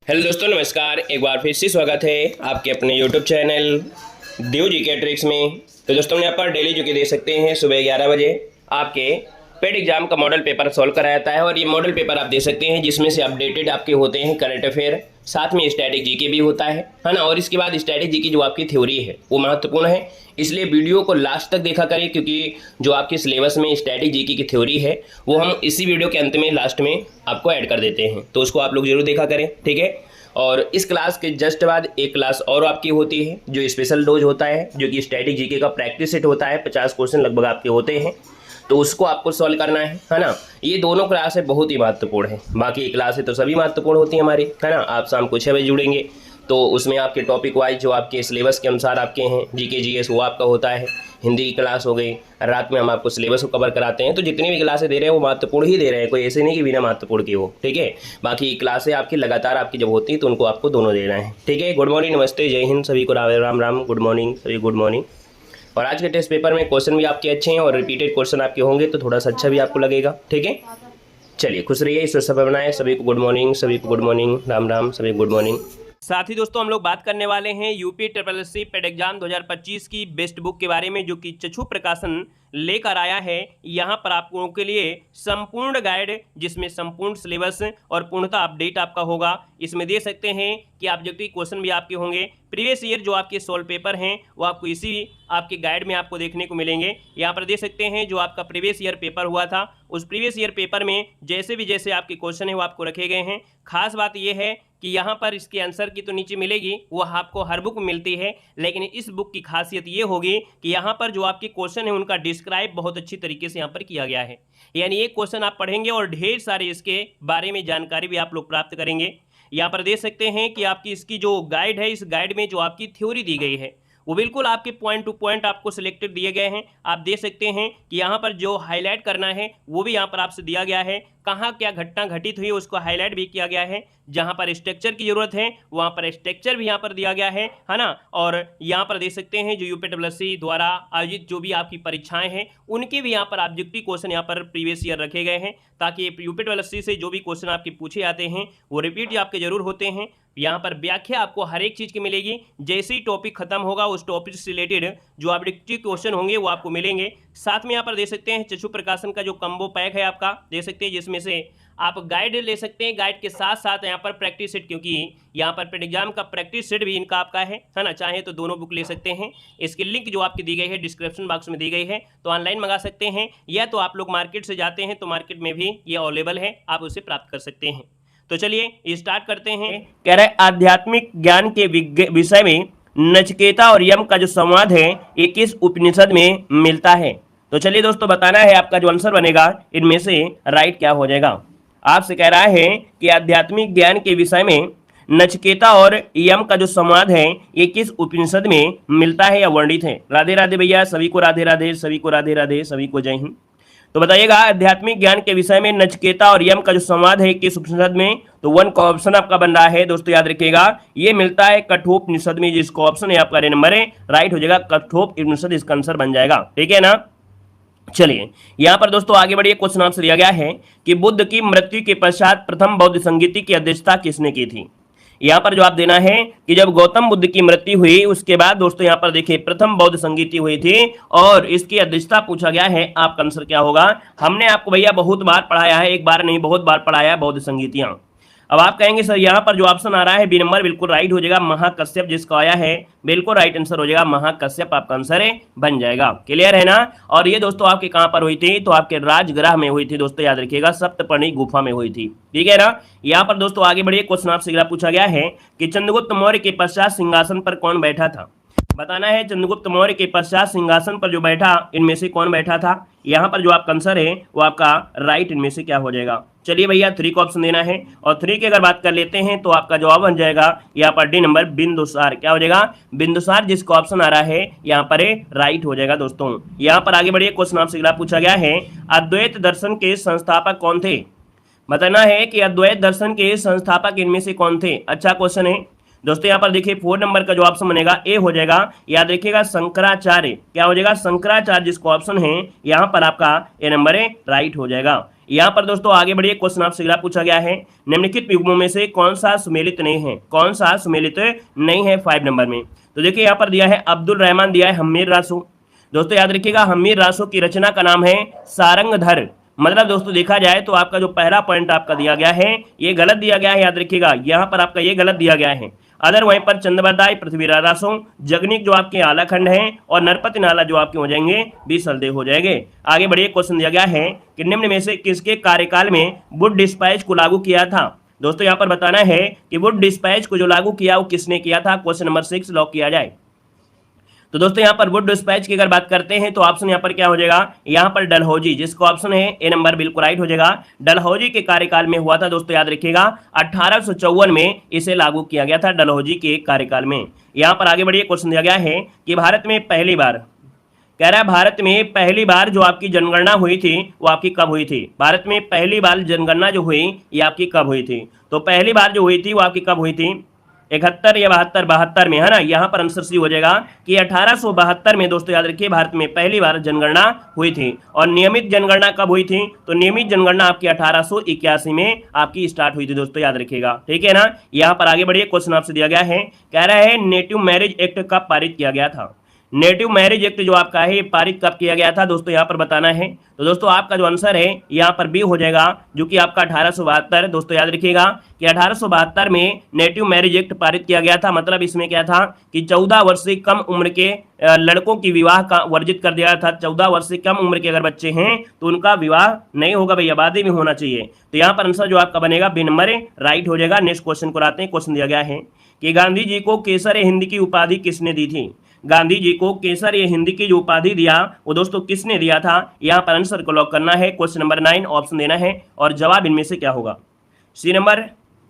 Hello दोस्तों, नमस्कार। एक बार फिर से स्वागत है आपके अपने यूट्यूब चैनल देव जी के ट्रिक्स में। तो दोस्तों, यहाँ पर डेली जो कि दे सकते हैं सुबह 11 बजे आपके पेड एग्जाम का मॉडल पेपर सॉल्व कराया जाता है। और ये मॉडल पेपर आप दे सकते हैं जिसमें से अपडेटेड आपके होते हैं करंट अफेयर, साथ में स्टैटिक जीके भी होता है ना। और इसके बाद स्टैटिक जीके जो आपकी थ्योरी है वो महत्वपूर्ण है, इसलिए वीडियो को लास्ट तक देखा करें, क्योंकि जो आपके सिलेबस में स्टैटिक जीके की थ्योरी है वो हम इसी वीडियो के अंत में लास्ट में आपको ऐड कर देते हैं, तो उसको आप लोग जरूर देखा करें, ठीक है। और इस क्लास के जस्ट बाद एक क्लास और आपकी होती है जो स्पेशल डोज होता है, जो कि स्टैटिक जीके का प्रैक्टिस सेट होता है। 50 क्वेश्चन लगभग आपके होते हैं, तो उसको आपको सॉल्व करना है ना। ये दोनों क्लासें बहुत ही महत्वपूर्ण है। बाकी क्लासें तो सभी महत्वपूर्ण होती हैं हमारी, है ना। आप शाम को 6 बजे जुड़ेंगे तो उसमें आपके टॉपिक वाइज जो आपके सिलेबस के अनुसार आपके हैं जीके जीएस वो आपका होता है। हिंदी की क्लास हो गई, रात में हम आपको सिलेबस को कवर कराते हैं। तो जितनी भी क्लासें दे रहे हैं वो महत्वपूर्ण ही दे रहे हैं, कोई ऐसे नहीं कि बिना महत्वपूर्ण की हो, ठीक है। बाकी क्लासें आपकी लगातार आपकी जब होती है तो उनको आपको दोनों देना है, ठीक है। गुड मॉर्निंग, नमस्ते, जय हिंद, सभी को राम राम, गुड मॉर्निंग सभी, गुड मॉर्निंग। और आज के टेस्ट पेपर में क्वेश्चन भी आपके अच्छे हैं और रिपीटेड क्वेश्चन आपके होंगे तो थोड़ा सा अच्छा भी आपको लगेगा, ठीक है। चलिए, खुश रहिए, ईश्वर सब बनाए। सभी को गुड मॉर्निंग, सभी को गुड मॉर्निंग, राम राम, सभी गुड मॉर्निंग। साथ ही दोस्तों, हम लोग बात करने वाले हैं यूपी SSC पेड एग्जाम 2025 की बेस्ट बुक के बारे में, जो कि चक्षु प्रकाशन लेकर आया है। यहाँ पर आप लोगों के लिए संपूर्ण गाइड, जिसमें संपूर्ण सिलेबस और पूर्णतः अपडेट आपका होगा। इसमें दे सकते हैं कि ऑब्जेक्टिव क्वेश्चन भी आपके होंगे। प्रीवियस ईयर जो आपके सॉल्व पेपर हैं वो आपको इसी आपके गाइड में आपको देखने को मिलेंगे। यहाँ पर दे सकते हैं जो आपका प्रीवियस ईयर पेपर हुआ था, उस प्रीवियस ईयर पेपर में जैसे आपके क्वेश्चन है वो आपको रखे गए हैं। खास बात यह है कि यहाँ पर इसके आंसर की तो नीचे मिलेगी, वो आपको हर बुक में मिलती है, लेकिन इस बुक की खासियत ये होगी कि यहाँ पर जो आपके क्वेश्चन है उनका डिस्क्राइब बहुत अच्छी तरीके से यहाँ पर किया गया है। यानी एक क्वेश्चन आप पढ़ेंगे और ढेर सारे इसके बारे में जानकारी भी आप लोग प्राप्त करेंगे। यहाँ पर देख सकते हैं कि आपकी इसकी जो गाइड है, इस गाइड में जो आपकी थ्योरी दी गई है वो बिल्कुल आपके पॉइंट टू पॉइंट आपको सिलेक्टेड दिए गए हैं। आप देख सकते हैं कि यहाँ पर जो हाईलाइट करना है वो भी यहाँ पर आपसे दिया गया है। कहाँ क्या घटना घटित हुई उसको हाईलाइट भी किया गया है। जहाँ पर स्ट्रक्चर की जरूरत है वहाँ पर स्ट्रक्चर भी यहाँ पर दिया गया है ना। और यहाँ पर देख सकते हैं जो यूपी SSC द्वारा आयोजित जो भी आपकी परीक्षाएं हैं उनके भी यहाँ पर ऑब्जेक्टिव क्वेश्चन यहाँ पर प्रीवियस ईयर रखे गए हैं, ताकि यूपी SSC से जो भी क्वेश्चन आपके पूछे जाते हैं वो रिपीट आपके जरूर होते हैं। यहाँ पर व्याख्या आपको हर एक चीज़ की मिलेगी। जैसे ही टॉपिक खत्म होगा उस टॉपिक से रिलेटेड जो ऑब्जेक्टिव क्वेश्चन होंगे वो आपको मिलेंगे। साथ में यहाँ पर देख सकते हैं चक्षु प्रकाशन का जो कम्बो पैक है आपका, देख सकते हैं, जिसमें से आप गाइड ले सकते हैं। गाइड के साथ साथ यहाँ पर प्रैक्टिस सेट, क्योंकि यहाँ पर पेड एग्जाम का प्रैक्टिस सेट भी इनका आपका है ना। चाहे तो दोनों बुक ले सकते हैं। इसकी लिंक जो आपकी दी गई है डिस्क्रिप्शन बॉक्स में दी गई है, तो ऑनलाइन मंगा सकते हैं, या तो आप लोग मार्केट से जाते हैं तो मार्केट में भी ये अवेलेबल है, आप उसे प्राप्त कर सकते हैं। तो चलिए स्टार्ट करते हैं। कह रहे आध्यात्मिक ज्ञान के विषय में नचिकेता और यम का जो संवाद है ये किस उपनिषद में मिलता है। तो चलिए दोस्तों, बताना है आपका जो आंसर बनेगा इनमें से राइट क्या हो जाएगा। आपसे कह रहा है कि आध्यात्मिक ज्ञान के विषय में नचिकेता और यम का जो संवाद है ये किस उपनिषद में मिलता है या वर्णित है। राधे राधे भैया, सभी को राधे राधे, सभी को राधे राधे, सभी को जय हिंद। तो बताइएगा आध्यात्मिक ज्ञान के विषय में नचिकेता और यम का जो संवाद है किस उपनिषद में। तो 1 का ऑप्शन आपका बन रहा है दोस्तों, याद रखिएगा ये मिलता है कठोपनिषद में, जिसका ऑप्शन है आपका नंबर है राइट हो जाएगा, कठोपनिषद इसका आंसर बन जाएगा, ठीक है ना। चलिए यहाँ पर दोस्तों आगे बढ़िए। क्वेश्चन आपसे दिया गया है कि बुद्ध की मृत्यु के पश्चात प्रथम बौद्ध संगीति की अध्यक्षता किसने की थी। यहाँ पर जवाब देना है कि जब गौतम बुद्ध की मृत्यु हुई उसके बाद दोस्तों यहाँ पर देखिए प्रथम बौद्ध संगीति हुई थी और इसकी अध्यक्षता पूछा गया है। आपका आंसर क्या होगा। हमने आपको भैया बहुत बार पढ़ाया है, एक बार नहीं बहुत बार पढ़ाया है बौद्ध संगीतियां। अब आप कहेंगे सर यहाँ पर जो ऑप्शन आ रहा है बी नंबर बिल्कुल राइट हो जाएगा, महाकश्यप जिसका आया है बिल्कुल राइट आंसर हो जाएगा, महाकश्यप आपका आंसर है बन जाएगा। क्लियर है ना। और ये दोस्तों आपके कहाँ पर हुई थी, तो आपके राजगृह में हुई थी दोस्तों, याद रखिएगा सप्तपर्णी गुफा में हुई थी, ठीक है ना। यहाँ पर दोस्तों आगे बढ़िए। क्वेश्चन आपसे पूछा गया है कि चंद्रगुप्त मौर्य के पश्चात सिंहासन पर कौन बैठा था। बताना है चंद्रगुप्त मौर्य के पश्चात सिंहासन पर जो बैठा इनमें से कौन बैठा था। यहाँ पर जो आपका आंसर है वो आपका राइट इनमें से क्या हो जाएगा। चलिए भैया 3 का ऑप्शन देना है और 3 की अगर बात कर लेते हैं तो आपका जवाब बन जाएगा यहाँ पर डी नंबर बिंदुसार। क्या हो जाएगा, बिंदुसार जिसका ऑप्शन आ रहा है यहाँ पर राइट हो जाएगा दोस्तों। यहाँ पर आगे बढ़िए। क्वेश्चन आपसे पूछा गया है अद्वैत दर्शन के संस्थापक कौन थे। बताना है कि अद्वैत दर्शन के संस्थापक इनमें से कौन थे। अच्छा क्वेश्चन है दोस्तों। यहाँ पर देखिए 4 नंबर का जो ऑप्शन बनेगा ए हो जाएगा, याद रखिएगा शंकराचार्य। क्या हो जाएगा, शंकराचार्य जिसको ऑप्शन है यहाँ पर आपका ए नंबर है राइट हो जाएगा। यहाँ पर दोस्तों आगे बढ़िए, क्वेश्चन आपसे अगला पूछा गया है, निम्नलिखित युग्मों में से कौन सा सुमेलित नहीं है, कौन सा सुमेलित नहीं है 5 नंबर में। तो देखिए यहाँ पर दिया है अब्दुल रहमान, दिया है हम्मीर रासू। दोस्तों याद रखिएगा, हम्मीर रासू की रचना का नाम है सारंगधर। मतलब दोस्तों देखा जाए तो आपका जो पहला पॉइंट आपका दिया गया है ये गलत दिया गया है, याद रखिएगा यहाँ पर आपका ये गलत दिया गया है। अदर वहीं पर चंद्रबरदाई, पृथ्वीराज रासो, जगनीक जो आपके आलाखंड हैं और नरपति नाला जो आपके हो जाएंगे 20 हल्दे हो जाएंगे। आगे बढ़िए, क्वेश्चन दिया गया है कि निम्न में से किसके कार्यकाल में वुड डिस्पैच को लागू किया था। दोस्तों यहाँ पर बताना है कि वुड डिस्पैच को जो लागू किया वो किसने किया था। क्वेश्चन नंबर 6 लॉक किया जाए। तो दोस्तों यहाँ पर वुड डिस्पैच की अगर बात करते हैं तो ऑप्शन यहाँ पर क्या हो जाएगा, यहाँ पर डलहौजी, जिसका ऑप्शन है ए नंबर बिल्कुल राइट हो जाएगा। डलहौजी के कार्यकाल में हुआ था दोस्तों, याद रखिएगा 1854 में इसे लागू किया गया था, डलहौजी के कार्यकाल में। यहाँ पर आगे बढ़िए, क्वेश्चन दिया गया है कि भारत में पहली बार, कह रहा है भारत में पहली बार जो आपकी जनगणना हुई थी वो आपकी कब हुई थी। भारत में पहली बार जनगणना जो हुई ये आपकी कब हुई थी। तो पहली बार जो हुई थी वो आपकी कब हुई थी, 71 या 72 में, है ना। यहाँ पर आंसर सी हो जाएगा कि 1872 में दोस्तों याद रखिए भारत में पहली बार जनगणना हुई थी। और नियमित जनगणना कब हुई थी, तो नियमित जनगणना आपकी 1881 में आपकी स्टार्ट हुई थी दोस्तों, याद रखिएगा, ठीक है ना। यहाँ पर आगे बढ़िए, क्वेश्चन आपसे दिया गया है, कह रहा है नेटिव मैरिज एक्ट कब पारित किया गया था। नेटिव मैरिज एक्ट जो आपका है ये पारित कब किया गया था दोस्तों, यहाँ पर बताना है। तो दोस्तों आपका जो आंसर है यहाँ पर बी हो जाएगा, जो कि आपका 1872। दोस्तों याद रखिएगा कि 1872 में नेटिव मैरिज एक्ट पारित किया गया था। मतलब इसमें क्या था कि 14 वर्ष से कम उम्र के लड़कों की विवाह का वर्जित कर दिया था। 14 वर्ष से कम उम्र के अगर बच्चे हैं तो उनका विवाह नहीं होगा भाई, आबादी में होना चाहिए। तो यहाँ पर आंसर जो आपका बनेगा बी नंबर राइट हो जाएगा। नेक्स्ट क्वेश्चन को आते हैं। क्वेश्चन दिया गया है कि गांधी जी को केसर हिंद की उपाधि किसने दी थी। गांधी जी को केसर ये हिंद की जो उपाधि दिया वो दोस्तों किसने दिया था। यहाँ पर आंसर को लॉक करना है। क्वेश्चन नंबर 9 ऑप्शन देना है और जवाब इनमें से क्या होगा। सी नंबर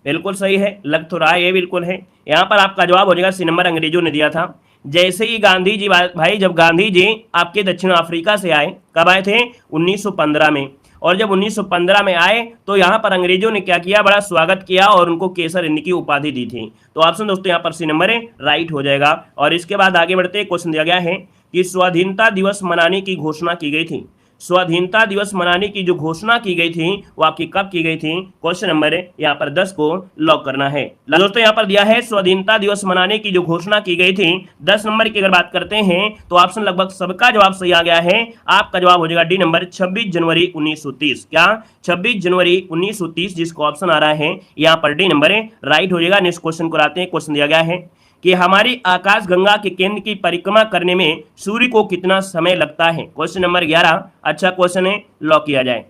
बिल्कुल सही है, लग तो रहा है ये बिल्कुल है। यहाँ पर आपका जवाब हो जाएगा सी नंबर, अंग्रेजों ने दिया था। जैसे ही गांधी जी भाई, जब गांधी जी आपके दक्षिण अफ्रीका से आए, कब आए थे 1915 में, और जब 1915 में आए तो यहाँ पर अंग्रेजों ने क्या किया, बड़ा स्वागत किया और उनको केसर हिंद की उपाधि दी थी। तो ऑप्शन दोस्तों यहाँ पर सी नंबर राइट हो जाएगा। और इसके बाद आगे बढ़ते, क्वेश्चन दिया गया है कि स्वाधीनता दिवस मनाने की घोषणा की गई थी। स्वाधीनता दिवस मनाने की जो घोषणा की गई थी वो आपकी कब की गई थी। क्वेश्चन नंबर यहाँ पर 10 को लॉक करना है। दोस्तों यहाँ पर दिया है स्वाधीनता दिवस मनाने की जो घोषणा की गई थी 10 नंबर की अगर बात करते हैं तो ऑप्शन लगभग सबका जवाब सही आ गया है। आपका जवाब हो जाएगा डी नंबर 26 जनवरी 1930। क्या 26 जनवरी 1930 जिसको ऑप्शन आ रहा है यहाँ पर डी नंबर राइट हो जाएगा। नेक्स्ट क्वेश्चन को आते हैं। क्वेश्चन दिया गया है कि हमारी आकाश गंगा के केंद्र की परिक्रमा करने में सूर्य को कितना समय लगता है। क्वेश्चन नंबर 11 अच्छा क्वेश्चन है, लॉक किया जाए।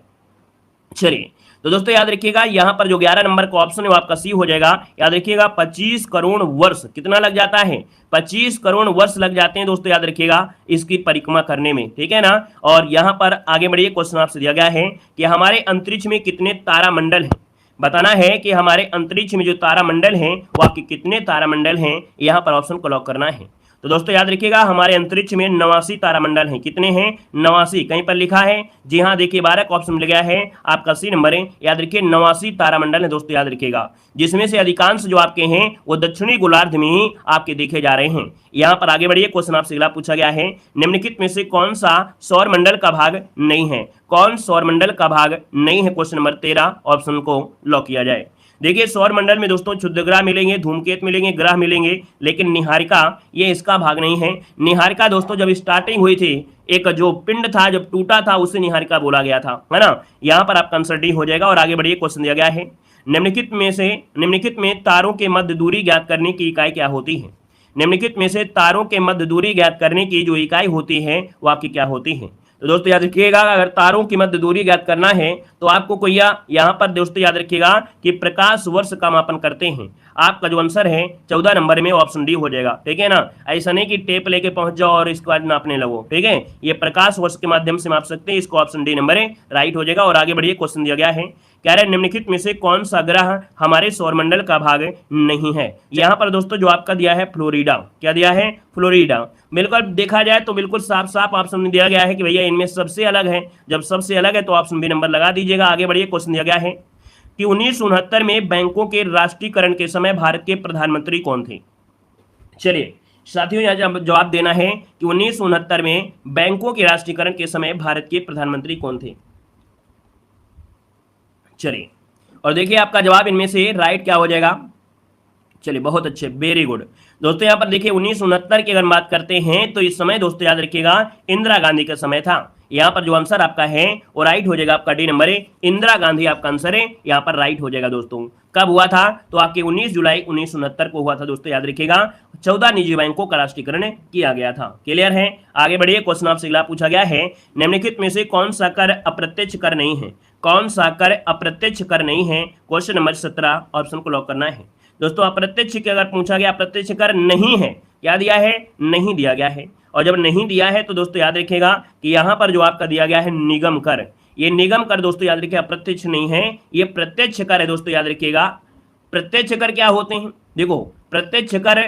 चलिए तो दोस्तों याद रखिएगा यहाँ पर जो 11 नंबर का ऑप्शन है वो आपका सी हो जाएगा। याद रखिएगा 25 करोड़ वर्ष कितना लग जाता है, 25 करोड़ वर्ष लग जाते हैं दोस्तों, याद रखिएगा इसकी परिक्रमा करने में, ठीक है ना। और यहाँ पर आगे बढ़िए, क्वेश्चन आपसे दिया गया है कि हमारे अंतरिक्ष में कितने तारामंडल हैं। बताना है कि हमारे अंतरिक्ष में जो तारामंडल हैं वो आपके कितने तारामंडल हैं, यहाँ पर ऑप्शन को लॉक करना है। तो दोस्तों याद रखिएगा हमारे अंतरिक्ष में 89 तारामंडल हैं। कितने हैं, 89। कहीं पर लिखा है, जी हाँ देखिए 12 का ऑप्शन मिल गया है, आपका सी नंबर है। याद रखिए 89 तारामंडल है दोस्तों, याद रखिएगा, जिसमें से अधिकांश जो आपके हैं वो दक्षिणी गोलार्ध में ही आपके देखे जा रहे हैं। यहाँ पर आगे बढ़िए, क्वेश्चन आपसे अगला पूछा गया है, निम्नलिखित में से कौन सा सौर मंडल का भाग नहीं है। कौन सौर मंडल का भाग नहीं है, क्वेश्चन नंबर 13 ऑप्शन को लॉक किया जाए। देखिए सौर मंडल में दोस्तों क्षुद्र ग्रह मिलेंगे, धूमकेतु मिलेंगे, ग्रह मिलेंगे, लेकिन निहारिका ये इसका भाग नहीं है। निहारिका दोस्तों जब स्टार्टिंग हुई थी, एक जो पिंड था जब टूटा था उसे निहारिका बोला गया था, है ना। यहाँ पर आपका आंसर डी हो जाएगा। और आगे बढ़िए, क्वेश्चन दिया गया है, निम्नलिखित में तारों के मध्य दूरी ज्ञात करने की इकाई क्या होती है। निम्नलिखित में से तारों के मध्य दूरी ज्ञात करने की जो इकाई होती है वो आपकी क्या होती है। तो दोस्तों याद रखिएगा अगर तारों की मध्य दूरी ज्ञात करना है तो आपको कोई यहाँ पर दोस्तों याद रखिएगा कि प्रकाश वर्ष का मापन करते हैं। आपका जो आंसर है 14 नंबर में ऑप्शन डी हो जाएगा, ठीक है ना। ऐसा नहीं कि टेप लेके पहुंच जाओ और इसके बाद नापने लगो, ठीक है। ये प्रकाश वर्ष के माध्यम से माप सकते हैं, इसको ऑप्शन डी नंबर राइट हो जाएगा। और आगे बढ़िए, क्वेश्चन दिया गया है, कह रहे निम्नलिखित में से कौन सा ग्रह हमारे सौरमंडल का भाग नहीं है। यहाँ पर दोस्तों जो आपका दिया है फ्लोरिडा, क्या दिया है, फ्लोरिडा। बिल्कुल देखा जाए तो बिल्कुल साफ साफ ऑप्शन में दिया गया है कि भैया इनमें सबसे अलग है। जब सबसे अलग है तो ऑप्शन बी नंबर लगा दीजिएगा। आगे बढ़िए, क्वेश्चन दिया गया है कि 1969 में बैंकों के राष्ट्रीयकरण के समय भारत के प्रधानमंत्री कौन थे। चलिए साथियों यहाँ जवाब देना है कि 1969 में बैंकों के राष्ट्रीयकरण के समय भारत के प्रधानमंत्री कौन थे। चलिए, और देखिए आपका जवाब इनमें से राइट क्या हो जाएगा। चलिए, बहुत अच्छे, वेरी गुड। दोस्तों यहाँ पर देखिए 1969 की अगर बात करते हैं तो इस समय दोस्तों याद रखिएगा इंदिरा गांधी का समय था। यहाँ पर जो आंसर आपका है वो राइट हो जाएगा, आपका डी नंबर है, इंदिरा गांधी आपका आंसर है, यहाँ पर राइट हो जाएगा। दोस्तों कब हुआ था, तो आपके 19 जुलाई 1969 को हुआ था। दोस्तों याद रखिएगा 14 निजी बैंकों का राष्ट्रीयकरण किया गया था। क्लियर है, आगे बढ़िए। क्वेश्चन आपसे अगला पूछा गया है, निम्नलिखित में से कौन सा कर अप्रत्यक्ष कर नहीं है, कौन सा कर अप्रत्यक्ष कर नहीं है। क्वेश्चन नंबर 17 ऑप्शन को लॉक करना है। दोस्तों अप्रत्यक्ष की अगर पूछा गया अप्रत्यक्ष कर नहीं है, क्या दिया है, नहीं दिया गया है। और जब नहीं दिया है तो दोस्तों याद रखिएगा कि यहाँ पर जो आपका दिया गया है निगम कर, ये निगम कर दोस्तों याद रखिए अप्रत्यक्ष नहीं है, ये प्रत्यक्ष कर है। दोस्तों याद रखिएगा प्रत्यक्ष कर क्या होते हैं, देखो प्रत्यक्ष कर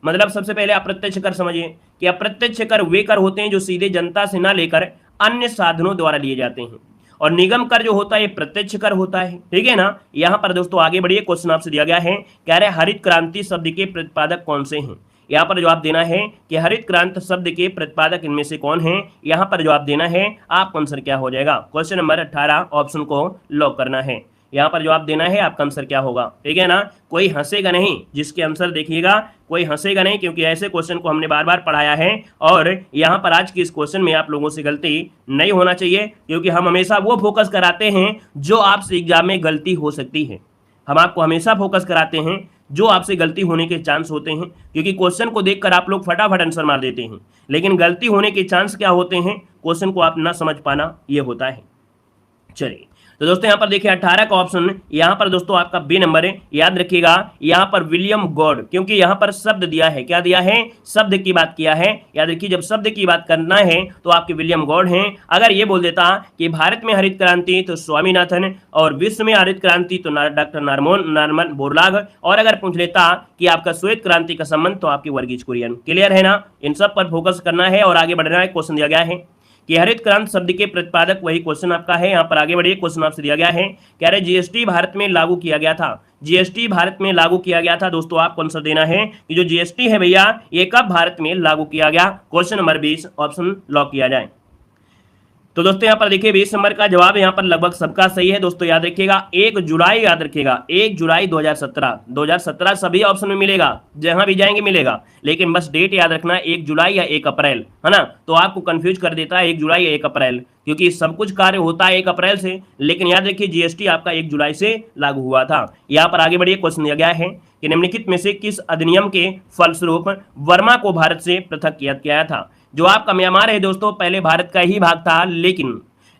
मतलब सबसे पहले अप्रत्यक्ष कर समझिए कि अप्रत्यक्ष कर वे कर होते हैं जो सीधे जनता से ना लेकर अन्य साधनों द्वारा लिए जाते हैं, और निगम कर जो होता है ये प्रत्यक्ष कर होता है। ठीक है ना। यहाँ पर दोस्तों आगे बढ़िए, क्वेश्चन आपसे दिया गया है, कह रहे हरित क्रांति शब्द के प्रतिपादक कौन से हैं। यहाँ पर जवाब देना है कि हरित क्रांति शब्द के प्रतिपादक इनमें से कौन है। यहाँ पर जवाब देना है, आपका आंसर क्या हो जाएगा। क्वेश्चन नंबर 18 ऑप्शन को लॉक करना है। यहाँ पर जवाब देना है, आपका आंसर क्या होगा। ठीक है ना, कोई हंसेगा नहीं, जिसके आंसर देखिएगा कोई हंसेगा नहीं, क्योंकि ऐसे क्वेश्चन को हमने बार बार पढ़ाया है। और यहाँ पर आज के इस क्वेश्चन में आप लोगों से गलती नहीं होना चाहिए, क्योंकि हम हमेशा वो फोकस कराते हैं जो आपसे एग्जाम में गलती हो सकती है। हम आपको हमेशा फोकस कराते हैं जो आपसे गलती होने के चांस होते हैं, क्योंकि क्वेश्चन को देखकर आप लोग फटाफट आंसर मार देते हैं, लेकिन गलती होने के चांस क्या होते हैं, क्वेश्चन को आप ना समझ पाना, ये होता है। चलिए, तो दोस्तों यहाँ पर देखिए 18 का ऑप्शन, यहाँ पर दोस्तों आपका बी नंबर है। याद रखिएगा यहाँ पर विलियम गॉड, क्योंकि यहाँ पर शब्द दिया है, क्या दिया है, शब्द की बात किया है। याद रखिए जब शब्द की बात करना है तो आपके विलियम गॉड हैं। अगर ये बोल देता कि भारत में हरित क्रांति तो स्वामीनाथन, और विश्व में हरित क्रांति तो डॉक्टर नॉर्मन बोरलाग, और अगर पूछ लेता कि आपका श्वेत क्रांति का संबंध तो आपकी वर्गीज कुरियन। क्लियर है ना, इन सब पर फोकस करना है और आगे बढ़ना है। क्वेश्चन दिया गया है कि हरित क्रांति शब्द के प्रतिपादक वही क्वेश्चन आपका है। यहाँ पर आगे बढ़िए, क्वेश्चन आपसे दिया गया है, कह रहे जीएसटी भारत में लागू किया गया था। जीएसटी भारत में लागू किया गया था। दोस्तों आपको आंसर देना है कि जो जीएसटी है भैया ये कब भारत में लागू किया गया। क्वेश्चन नंबर 20 ऑप्शन लॉक किया जाए। तो दोस्तों यहाँ पर देखिए 20 नंबर का जवाब यहाँ पर लगभग सबका सही है। दोस्तों याद रखिएगा 1 जुलाई, याद रखिएगा 1 जुलाई 2017 सभी ऑप्शन में मिलेगा, जहां भी जाएंगे मिलेगा, लेकिन बस डेट याद रखना 1 जुलाई या 1 अप्रैल, है ना। तो आपको कंफ्यूज कर देता है 1 जुलाई या 1 अप्रैल, क्योंकि सब कुछ कार्य होता है 1 अप्रैल से, लेकिन याद रखिए जीएसटी आपका 1 जुलाई से लागू हुआ था। यहाँ पर आगे बढ़िए, क्वेश्चन दिया गया है कि निम्नलिखित में से किस अधिनियम के फलस्वरूप वर्मा को भारत से पृथक किया गया था। जो आपका म्यांमार है दोस्तों पहले भारत का ही भाग था,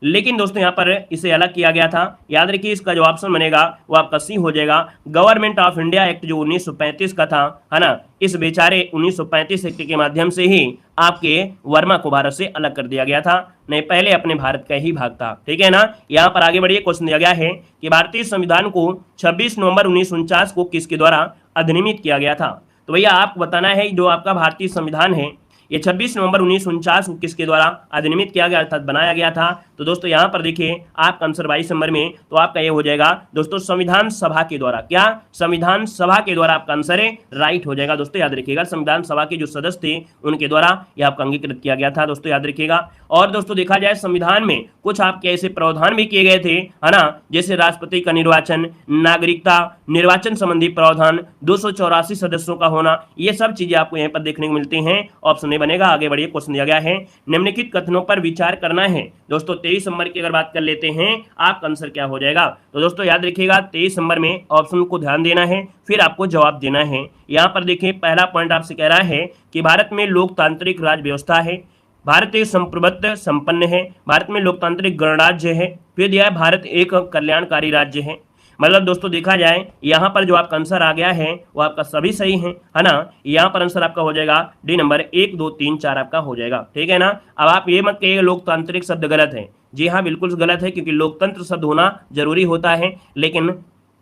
लेकिन दोस्तों यहाँ पर इसे अलग किया गया था। याद रखिए इसका जो ऑप्शन बनेगा वो आपका सी हो जाएगा। गवर्नमेंट ऑफ इंडिया एक्ट जो 1935 का था, है ना, इस बेचारे 1935 एक्ट के माध्यम से ही आपके वर्मा को भारत से अलग कर दिया गया था, नहीं पहले अपने भारत का ही भाग था। ठीक है ना। यहाँ पर आगे बढ़िए, क्वेश्चन दिया गया है कि भारतीय संविधान को 26 नवंबर 1949 को किसके द्वारा अधिनियमित किया गया था। तो भैया आपको बताना है जो आपका भारतीय संविधान है ये 26 नवंबर 1949 को किसके द्वारा अधिनियमित किया गया अर्थात बनाया गया था। तो दोस्तों यहाँ पर देखिए आपका आंसर 22 नंबर में, तो आपका ये हो जाएगा दोस्तों संविधान सभा के द्वारा। क्या, संविधान सभा के द्वारा आपका आंसर है, राइट हो जाएगा। दोस्तों याद रखिएगा संविधान सभा के जो सदस्य थे उनके द्वारा यह आपका अंगीकृत किया गया था। दोस्तों याद रखिएगा। और दोस्तों देखा जाए संविधान में कुछ आपके ऐसे प्रावधान भी किए गए थे, है ना, जैसे राष्ट्रपति का निर्वाचन, नागरिकता निर्वाचन संबंधी प्रावधान, 284 सदस्यों का होना, ये सब चीजें आपको यहाँ पर देखने को मिलती हैं। ऑप्शन नहीं बनेगा। आगे बढ़िए, क्वेश्चन दिया गया है निम्नलिखित कथनों पर विचार करना है। दोस्तों 23 नंबर की अगर बात कर लेते हैं आपका आंसर क्या हो जाएगा। तो दोस्तों याद रखिएगा 23 नंबर में ऑप्शन को ध्यान देना है, फिर आपको जवाब देना है। यहाँ पर देखिए पहला पॉइंट आपसे कह रहा है कि भारत में लोकतांत्रिक राज व्यवस्था है, भारत एक संप्रभुत्व संपन्न है, भारत में लोकतांत्रिक गणराज्य है, फिर दिया है भारत एक कल्याणकारी राज्य है। मतलब दोस्तों देखा जाए यहाँ पर जो आपका आंसर आ गया है वो आपका सभी सही है ना। यहाँ पर आंसर आपका हो जाएगा डी नंबर 1 2 3 4 आपका हो जाएगा। ठीक है ना। अब आप ये मत कहिए लोकतांत्रिक शब्द गलत है, जी हाँ बिल्कुल गलत है, क्योंकि लोकतंत्र शब्द होना जरूरी होता है, लेकिन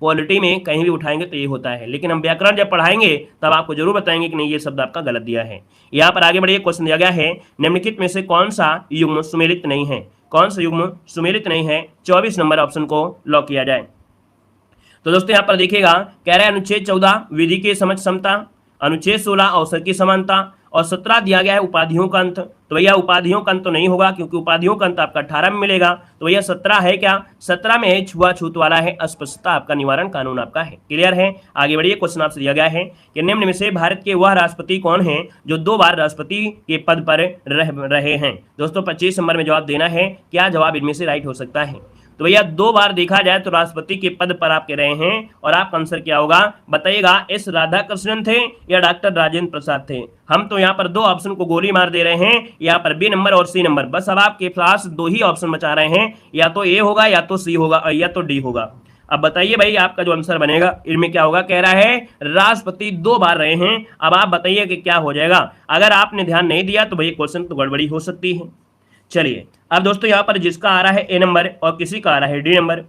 पॉलिटी में कहीं भी उठाएंगे तो ये होता है, लेकिन हम व्याकरण जब पढ़ाएंगे तब आपको जरूर बताएंगे कि नहीं ये शब्द आपका गलत दिया है। यहाँ पर आगे बढ़िए, क्वेश्चन दिया गया है निम्नलिखित में से कौन सा युग्म सुमेलित नहीं है। कौन सा युग्म सुमेलित नहीं है। 24 नंबर ऑप्शन को लॉक किया जाए। तो दोस्तों यहाँ पर देखिएगा कह रहा है अनुच्छेद 14 विधि की समझ क्षमता, अनुच्छेद 16 अवसर की समानता, और 17 दिया गया है उपाधियों का अंत। तो भैया उपाधियों का अंत तो नहीं होगा, क्योंकि उपाधियों का अंत आपका 18 में मिलेगा। तो भैया 17 है क्या? 17 में है छुआछूत वाला है, अस्पृश्यता आपका निवारण कानून आपका है। क्लियर है? आगे बढ़िए। क्वेश्चन आपसे दिया गया है कि निम्न में से भारत के वह राष्ट्रपति कौन है जो 2 बार राष्ट्रपति के पद पर रहे हैं? दोस्तों 25 नंबर में जवाब देना है। क्या जवाब इनमें से राइट हो सकता है? तो भैया 2 बार देखा जाए तो राष्ट्रपति के पद पर आपके रहे हैं, और आपका आंसर क्या होगा बताइएगा? एस राधाकृष्णन थे या डॉक्टर राजेंद्र प्रसाद थे? हम तो यहाँ पर 2 ऑप्शन को गोली मार दे रहे हैं, यहाँ पर बी नंबर और सी नंबर। बस अब आपके पास 2 ही ऑप्शन बचा रहे हैं, या तो ए होगा या तो सी होगा या तो डी होगा। अब बताइए भाई आपका जो आंसर बनेगा इनमें क्या होगा? कह रहा है राष्ट्रपति 2 बार रहे हैं। अब आप बताइए कि क्या हो जाएगा। अगर आपने ध्यान नहीं दिया तो भैया क्वेश्चन तो गड़बड़ी हो सकती है। चलिए अब दोस्तों यहाँ पर जिसका आ रहा है ए नंबर और किसी का आ रहा है डी नंबर,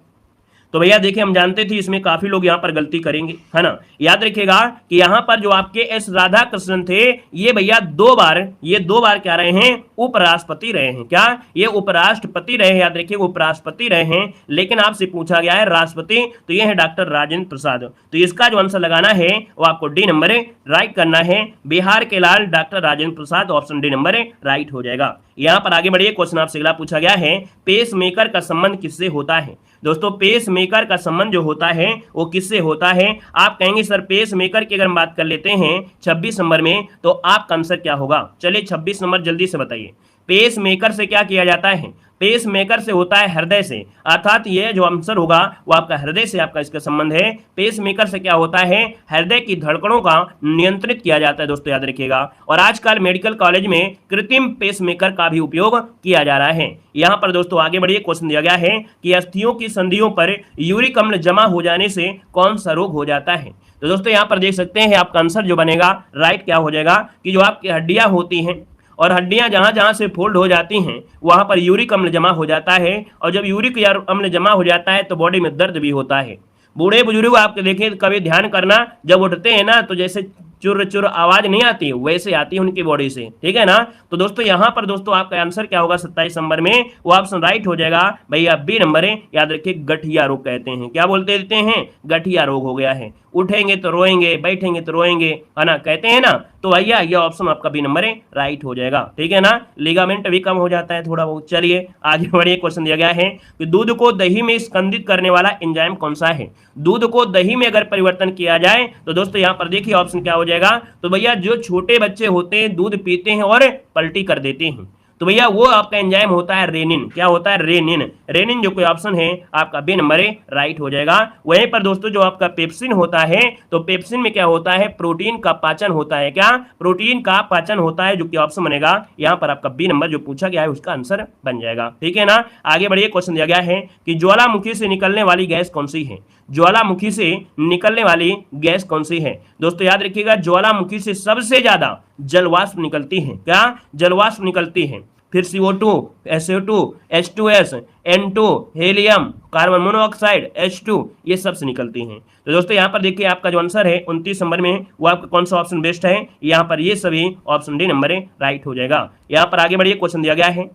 तो भैया देखिए हम जानते थे इसमें काफी लोग यहाँ पर गलती करेंगे, है ना। याद रखिएगा कि यहाँ पर जो आपके एस राधाकृष्णन थे ये भैया 2 बार क्या रहे हैं? उपराष्ट्रपति रहे हैं। क्या? ये उपराष्ट्रपति रहे हैं। याद रखिए उपराष्ट्रपति रहे हैं, लेकिन आपसे पूछा गया है राष्ट्रपति, तो ये है डॉक्टर राजेंद्र प्रसाद। तो इसका जो आंसर लगाना है वो आपको डी नंबर राइट करना है। बिहार के लाल doctor Rajendra Prasad, option D number right हो जाएगा। यहाँ पर आगे बढ़िए। क्वेश्चन आपसे अगला पूछा गया है पेस मेकर का संबंध किससे होता है? दोस्तों पेस मेकर का संबंध जो होता है वो किससे होता है? आप कहेंगे सर पेस मेकर की अगर हम बात कर लेते हैं 26 नंबर में, तो आपका आंसर क्या होगा? चलिए 26 नंबर जल्दी से बताइए। पेस मेकर से क्या किया जाता है? पेस मेकर से होता है हृदय से, अर्थात ये जो आंसर होगा वो आपका हृदय से आपका इसका संबंध है। पेस मेकर से क्या होता है? हृदय की धड़कनों का नियंत्रित किया जाता है। दोस्तों याद रखिएगा। और आजकल मेडिकल कॉलेज में कृत्रिम पेस मेकर का भी उपयोग किया जा रहा है। यहाँ पर दोस्तों आगे बढ़िए। क्वेश्चन दिया गया है कि अस्थियों की संधियों पर यूरिक अम्ल जमा हो जाने से कौन सा रोग हो जाता है? तो दोस्तों यहाँ पर देख सकते हैं आपका आंसर जो बनेगा राइट क्या हो जाएगा कि जो आपकी हड्डियां होती हैं और हड्डियां जहां जहां से फोल्ड हो जाती हैं वहां पर यूरिक अम्ल जमा हो जाता है, और जब यूरिक अम्ल जमा हो जाता है तो बॉडी में दर्द भी होता है। बूढ़े बुजुर्ग आपके देखें कभी ध्यान करना, जब उठते हैं ना तो जैसे चुर चुर आवाज नहीं आती वैसे आती है उनकी बॉडी से, ठीक है ना। तो दोस्तों यहाँ पर दोस्तों आपका आंसर क्या होगा 27 नंबर में? वो ऑप्शन राइट हो जाएगा भैया बी नंबर है। याद रखिए गठिया रोग कहते हैं। क्या बोलते देते हैं? गठिया रोग हो गया है। उठेंगे तो रोएंगे, बैठेंगे तो रोएंगे, है ना, कहते हैं ना। तो भैया ये ऑप्शन आपका बी नंबर है राइट हो जाएगा, ठीक है ना। लिगामेंट भी कम हो जाता है थोड़ा बहुत। चलिए आगे बढ़िए। क्वेश्चन दिया गया है कि दूध को दही में स्कंदित करने वाला एंजाइम कौन सा है? दूध को दही में अगर परिवर्तन किया जाए तो दोस्तों यहाँ पर देखिए ऑप्शन क्या हो जाएगा। तो भैया जो छोटे बच्चे होते हैं दूध पीते हैं और पलटी कर देते हैं, तो भैया वो आपका एंजाइम होता है रेनिन। क्या होता है? रेनिन। रेनिन जो कोई ऑप्शन है आपका बी नंबर राइट हो जाएगा। वहीं पर दोस्तों जो आपका पेप्सिन होता है, तो पेप्सिन में क्या होता है? प्रोटीन का पाचन होता है। क्या? प्रोटीन का पाचन होता है, जो कि ऑप्शन बनेगा यहाँ पर आपका बी नंबर जो पूछा गया है उसका आंसर बन जाएगा, ठीक है ना। आगे बढ़िए। क्वेश्चन दिया गया है कि ज्वालामुखी से निकलने वाली गैस कौन सी है? ज्वालामुखी से निकलने वाली गैस कौन सी है? दोस्तों याद रखिएगा ज्वालामुखी से सबसे ज्यादा जलवाष्प निकलती है। क्या? जलवाष्प निकलती है। फिर CO2, SO2, H2S, N2, helium, carbon monoxide, H2, ये सब से निकलती हैं। तो दोस्तों यहाँ पर देखिए आपका जो आंसर है 29 नंबर में वो आपका कौन सा ऑप्शन बेस्ट है? यहाँ पर ये सभी ऑप्शन डी नंबर राइट हो जाएगा। यहाँ पर आगे बढ़िए। क्वेश्चन दिया गया है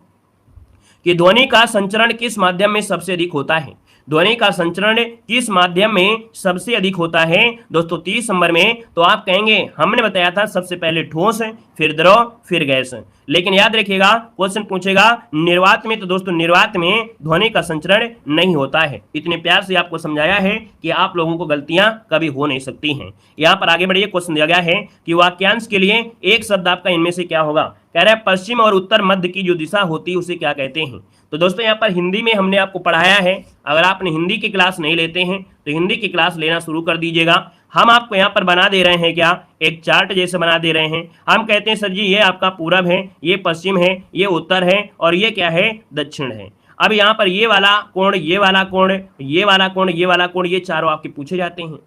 कि ध्वनि का संचरण किस माध्यम में सबसे अधिक होता है? ध्वनि का संचरण किस माध्यम में सबसे अधिक होता है? दोस्तों 30 नंबर में तो आप कहेंगे हमने बताया था सबसे पहले ठोस, फिर द्रव, फिर गैस। लेकिन याद रखिएगा क्वेश्चन पूछेगा निर्वात में, तो दोस्तों निर्वात में ध्वनि का संचरण नहीं होता है। इतने प्यार से आपको समझाया है कि आप लोगों को गलतियां कभी हो नहीं सकती हैं। यहाँ पर आगे बढ़िए। क्वेश्चन दिया गया है कि वाक्यांश के लिए एक शब्द आपका इनमें से क्या होगा? कह रहा है पश्चिम और उत्तर मध्य की जो दिशा होती है उसे क्या कहते हैं? तो दोस्तों यहाँ पर हिंदी में हमने आपको पढ़ाया है। अगर आपने हिंदी की क्लास नहीं लेते हैं तो हिंदी की क्लास लेना शुरू कर दीजिएगा। हम आपको यहाँ पर बना दे रहे हैं क्या? एक चार्ट जैसे बना दे रहे हैं। हम कहते हैं सर जी ये आपका पूरब है, ये पश्चिम है, ये उत्तर है और ये क्या है? दक्षिण है। अब यहाँ पर ये वाला कोण, ये वाला कोण, ये वाला कोण, ये वाला कोण, ये चारों आपके पूछे जाते हैं।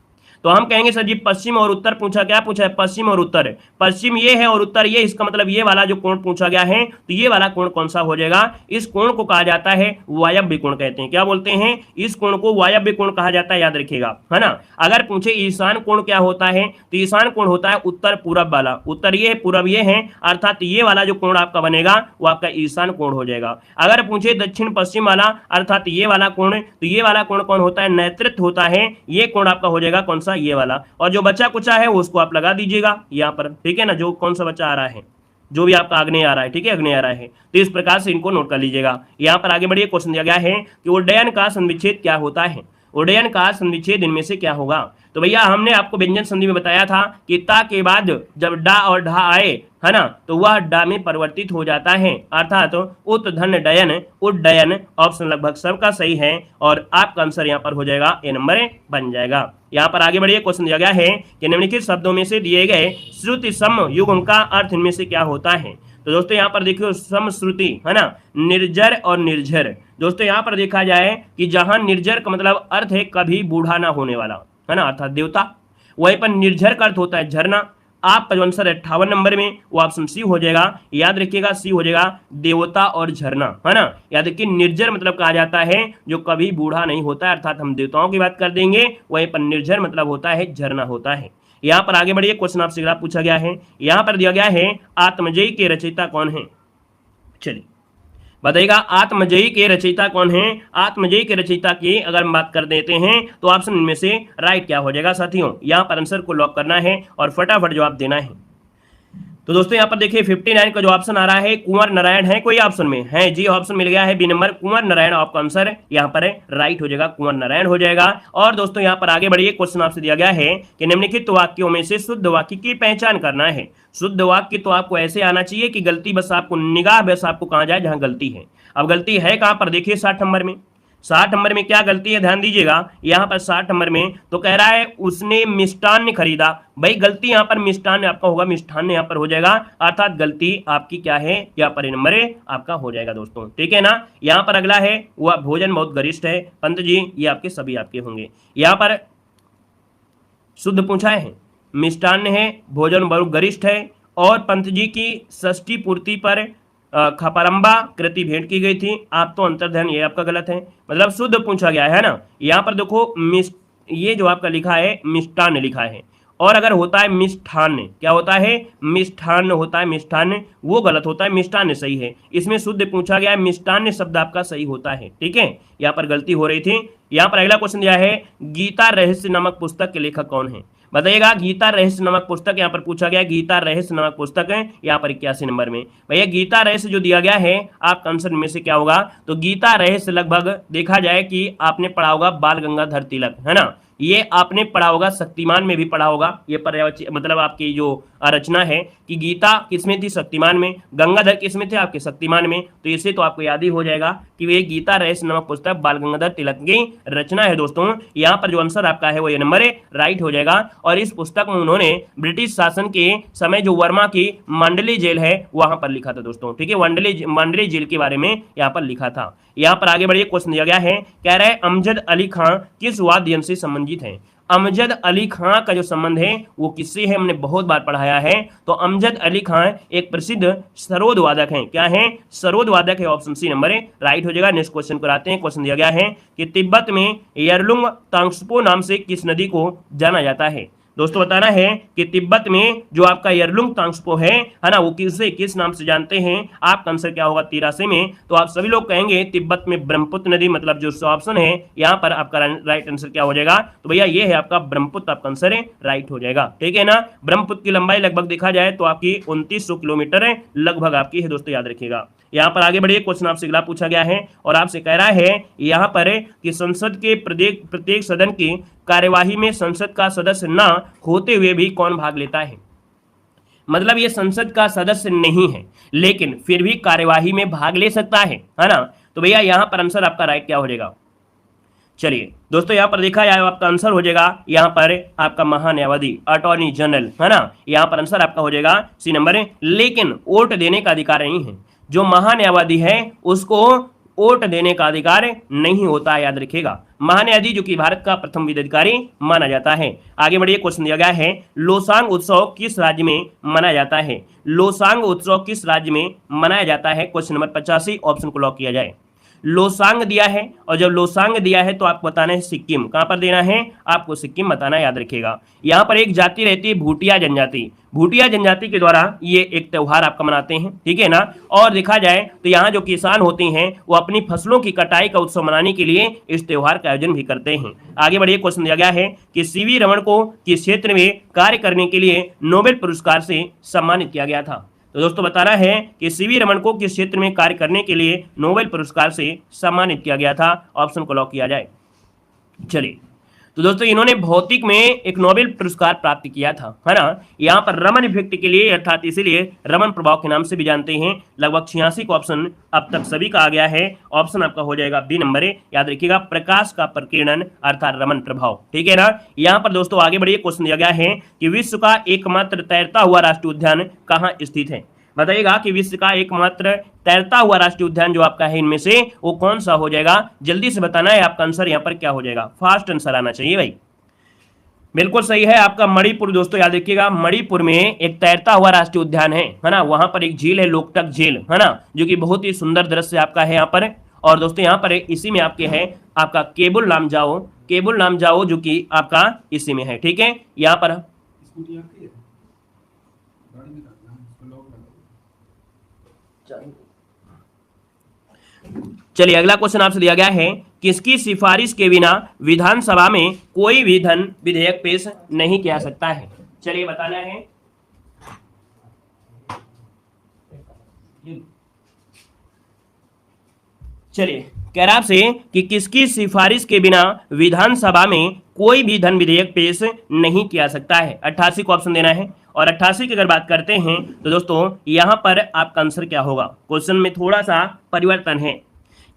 तो हम कहेंगे सर जी पश्चिम और उत्तर पूछा, क्या पूछा है? पश्चिम और उत्तर। पश्चिम ये है और उत्तर ये, इसका मतलब ये वाला जो कोण पूछा गया है तो ये वाला कोण कौन सा हो जाएगा? इस कोण को कहा जाता है वायव्य कोण कहते हैं। क्या बोलते हैं? इस कोण को वायव्य कोण कहा जाता है, याद रखिएगा, है ना। अगर पूछे ईशान कोण क्या होता है तो ईशान कोण होता है उत्तर पूरब वाला। उत्तर ये है, पूरब ये है, अर्थात ये वाला जो कोण आपका बनेगा वो आपका ईशान कोण हो जाएगा। अगर पूछे दक्षिण पश्चिम वाला, अर्थात ये वाला कोण, तो ये वाला कोण कौन होता है? नैऋत्य होता है। ये कोण आपका हो जाएगा कौन सा? सा, ये वाला, और जो बचा कुचा है उसको आप लगा दीजिएगा यहाँ पर, ठीक है ना, जो कौन सा बच्चा आ रहा है, जो भी आपका आग्नेय आ रहा है, ठीक है, आग्नेय आ रहा है, तो इस प्रकार से इनको नोट कर लीजिएगा। यहाँ पर आगे बढ़िए, क्वेश्चन दिया गया है कि उड्डयन का संविच्छेद क्या होता है, उड्डयन का संविच्छेद इनमें से क्या होगा। तो भैया हमने आपको व्यंजन संधि में बताया था कि ता के बाद जब डा और ढा आए, है ना, तो वह डा में परिवर्तित हो जाता है, अर्थात उत्धन डयन उड्डयन। ऑप्शन लगभग सबका सही है और आपका आंसर यहाँ पर हो जाएगा ए नंबर बन जाएगा। यहाँ पर आगे बढ़िए, क्वेश्चन दिया गया है कि निम्नलिखित शब्दों में से दिए गए श्रुति सम युग्म का अर्थ इनमें से क्या होता है। तो दोस्तों यहाँ पर देखियो समश्रुति, है ना, निर्जर और निर्झर। दोस्तों यहाँ पर देखा जाए कि जहां निर्जर का मतलब अर्थ है कभी बूढ़ा ना होने वाला, है ना, अर्थात देवता, वहीं पर निर्झर का अर्थ होता है झरना। आपका जो आंसर 58 नंबर में वो ऑप्शन सी हो जाएगा, याद रखिएगा सी हो जाएगा, देवता और झरना, है ना। याद रखिए निर्जर मतलब कहा जाता है जो कभी बूढ़ा नहीं होता है, अर्थात हम देवताओं की बात कर देंगे, वहीं पर निर्जर मतलब होता है झरना होता है। यहाँ पर आगे बढ़िए, क्वेश्चन आपसे अगला पूछा गया है, यहाँ पर दिया गया है आत्मजयी के रचयिता कौन है। चलिए बताइएगा आत्मजयी के रचयिता कौन है। आत्मजयी के रचयिता की अगर हम बात कर देते हैं तो ऑप्शन इनमें से राइट क्या हो जाएगा साथियों। यहाँ पर आंसर को लॉक करना है और फटाफट जवाब देना है। तो दोस्तों यहाँ पर देखिए 59 का जो ऑप्शन आ रहा है कुंवर नारायण है, कोई ऑप्शन में है जी, ऑप्शन मिल गया है बी नंबर कुंवर नारायण। आपका आंसर यहाँ पर राइट हो जाएगा, कुंवर नारायण हो जाएगा। और दोस्तों यहाँ पर आगे बढ़िए, क्वेश्चन आपसे दिया गया है कि निम्नलिखित वाक्यों में से शुद्ध वाक्य की पहचान करना है। शुद्ध वाक्य तो आपको ऐसे आना चाहिए कि गलती बस आपको निगाह बस आपको कहाँ जाए जहां गलती है। अब गलती है कहां पर, देखिए 60 नंबर में, 60 नंबर में क्या गलती है ध्यान दीजिएगा। यहाँ पर 60 नंबर में तो कह रहा है उसने मिष्टान्न खरीदा, भाई गलती यहाँ पर मिष्टान्न आपका होगा, मिष्ठान्न यहाँ पर हो जाएगा, अर्थात गलती आपकी क्या है यहाँ पर नंबर आपका हो जाएगा दोस्तों, ठीक है ना। यहाँ पर अगला है वह भोजन बहुत गरिष्ठ है, पंत जी ये आपके सभी आपके होंगे। यहाँ पर शुद्ध पूछा है, मिष्टान्न है, भोजन बहुत गरिष्ठ है, और पंत जी की षष्ठी पूर्ति पर खपरंबा कृति भेंट की गई थी। आप तो अंतर्ध्यान ये आपका गलत है, मतलब शुद्ध पूछा गया है ना। यहाँ पर देखो ये जो आपका लिखा है मिष्टान्न लिखा है, और अगर होता है मिष्ठान्न, क्या होता है मिष्ठान्न होता है, मिष्ठान्न वो गलत होता है, मिष्टान्न सही है। इसमें शुद्ध पूछा गया है, मिष्टान्न शब्द आपका सही होता है, ठीक है, यहाँ पर गलती हो रही थी। यहाँ पर अगला क्वेश्चन दिया है गीता रहस्य नामक पुस्तक के लेखक कौन है, बताइएगा। गीता रहस्य नामक पुस्तक यहाँ पर पूछा गया, गीता रहस्य नामक पुस्तक है यहाँ पर 81 नंबर में। भैया गीता रहस्य जो दिया गया है आपका आंसर में से क्या होगा, तो गीता रहस्य लगभग देखा जाए कि आपने पढ़ा होगा बाल गंगाधर तिलक, है ना, ये आपने पढ़ा होगा, शक्तिमान में भी पढ़ा होगा। ये पर्यायवाची मतलब आपकी जो रचना है कि गीता किसमें थी, शक्तिमान में, गंगाधर किसमें थे, आपके शक्तिमान में, तो इससे तो आपको याद ही हो जाएगा कि वे गीता रहस्य नामक पुस्तक बाल गंगाधर तिलक की रचना है दोस्तों। यहाँ पर जो आंसर आपका है वो ये नंबर राइट हो जाएगा। और इस पुस्तक में उन्होंने ब्रिटिश शासन के समय जो वर्मा की मांडली जेल है वहां पर लिखा था दोस्तों, ठीक है, मांडली जेल के बारे में यहाँ पर लिखा था। यहाँ पर आगे बढ़िए, क्वेश्चन दिया गया है, कह रहे हैं अमजद अली खां किस वाद्य यंत्र से संबंधित है। अमजद अली खां का जो संबंध है वो किससे है, हमने बहुत बार पढ़ाया है। तो अमजद अली खां एक प्रसिद्ध सरोद वादक हैं, क्या है, सरोद वादक है, ऑप्शन सी नंबर राइट हो जाएगा। नेक्स्ट क्वेश्चन पर आते हैं। क्वेश्चन दिया गया है कि तिब्बत में यरलुंग तांग्सपो नाम से किस नदी को जाना जाता है। दोस्तों बताना है कि तिब्बत में जो आपका यरलुंग तांग्सपो है ना, वो किस नाम से जानते हैं। आपका आंसर क्या होगा 83 में, तो आप सभी लोग कहेंगे तिब्बत में ब्रह्मपुत्र नदी, मतलब जो ऑप्शन है यहाँ पर आपका राइट आंसर क्या हो जाएगा, तो भैया ये है आपका ब्रह्मपुत्र, आपका आंसर राइट हो जाएगा, ठीक है ना। ब्रह्मपुत्र की लंबाई लगभग देखा जाए तो आपकी 2900 किलोमीटर लगभग आपकी है दोस्तों, याद रखिएगा। यहाँ पर आगे बढ़िए, क्वेश्चन आपसे अगला पूछा गया है और आपसे कह रहा है यहाँ पर कि संसद के प्रत्येक सदन की कार्यवाही में संसद का सदस्य न होते हुए भी कौन भाग लेता है। मतलब ये संसद का सदस्य नहीं है लेकिन फिर भी कार्यवाही में भाग ले सकता है ना। तो भैया यहाँ पर आंसर आपका राइट क्या हो जाएगा। चलिए दोस्तों यहाँ पर देखा जाए आपका आंसर हो जाएगा यहाँ पर आपका महान्यायवादी अटॉर्नी जनरल, है ना। यहाँ पर आंसर आपका हो जाएगा सी नंबर। लेकिन वोट देने का अधिकार नहीं है, जो महान्यायवादी है उसको वोट देने का अधिकार नहीं होता है, याद रखिएगा। महान्यायाधीश जो कि भारत का प्रथम विधि अधिकारी माना जाता है। आगे बढ़िए, क्वेश्चन दिया गया है लोसांग उत्सव किस राज्य में मनाया जाता है। लोसांग उत्सव किस राज्य में मनाया जाता है, क्वेश्चन नंबर 85, ऑप्शन को लॉक किया जाए। लोसांग दिया है, और जब लोसांग दिया है तो आपको बताना है सिक्किम। कहां पर देना है आपको? सिक्किम बताना, याद रखिएगा। यहां पर एक जाति रहती है भूटिया जनजाति। भूटिया जनजाति के द्वारा ये एक त्योहार आपका मनाते हैं, ठीक है ना। और देखा जाए तो यहाँ जो किसान होते हैं वो अपनी फसलों की कटाई का उत्सव मनाने के लिए इस त्योहार का आयोजन भी करते हैं। आगे बढ़िए, क्वेश्चन दिया गया है कि सीवी रमन को किस क्षेत्र में कार्य करने के लिए नोबेल पुरस्कार से सम्मानित किया गया था? तो दोस्तों बताना है कि सीवी रमन को किस क्षेत्र में कार्य करने के लिए नोबेल पुरस्कार से सम्मानित किया गया था? ऑप्शन को लॉक किया जाए। चलिए, तो दोस्तों इन्होंने भौतिक में एक नोबेल पुरस्कार प्राप्त किया था, है ना। यहाँ पर रमन इफेक्ट के लिए, अर्थात इसीलिए रमन प्रभाव के नाम से भी जानते हैं। लगभग 86 का ऑप्शन अब तक सभी का आ गया है। ऑप्शन आपका हो जाएगा बी नंबर है, याद रखिएगा, प्रकाश का प्रकीर्णन अर्थात रमन प्रभाव, ठीक है ना। यहाँ पर दोस्तों आगे बढ़िए, क्वेश्चन दिया गया है कि विश्व का एकमात्र तैरता हुआ राष्ट्रीय उद्यान कहाँ स्थित है? बताइएगा कि विश्व का एकमात्र तैरता हुआ राष्ट्रीय उद्यान जो आपका है इनमें से वो कौन सा हो जाएगा? जल्दी से बताना है, आपका आंसर यहाँ पर क्या हो जाएगा? फास्ट आंसर आना चाहिए भाई। बिल्कुल सही है आपका मणिपुर। दोस्तों याद रखिएगा, मणिपुर में एक तैरता हुआ राष्ट्रीय उद्यान है ना। वहां पर एक झील है, लोकटक झील, है ना, जो कि बहुत ही सुंदर दृश्य आपका है यहाँ पर। और दोस्तों यहाँ पर इसी में आपके है आपका केबुल लामजाओ, केबुल लामजाओ जो कि आपका इसी में है, ठीक है। यहाँ पर चलिए, अगला क्वेश्चन आपसे दिया गया है, किसकी सिफारिश के बिना विधानसभा में कोई भी धन विधेयक पेश नहीं किया सकता है? चलिए बताना है। चलिए, कह रहा आपसे कि किसकी सिफारिश के बिना विधानसभा में कोई भी धन विधेयक पेश नहीं किया सकता है? 88 को ऑप्शन देना है। और 88 की अगर बात करते हैं तो दोस्तों यहां पर आपका आंसर क्या होगा? क्वेश्चन में थोड़ा सा परिवर्तन है।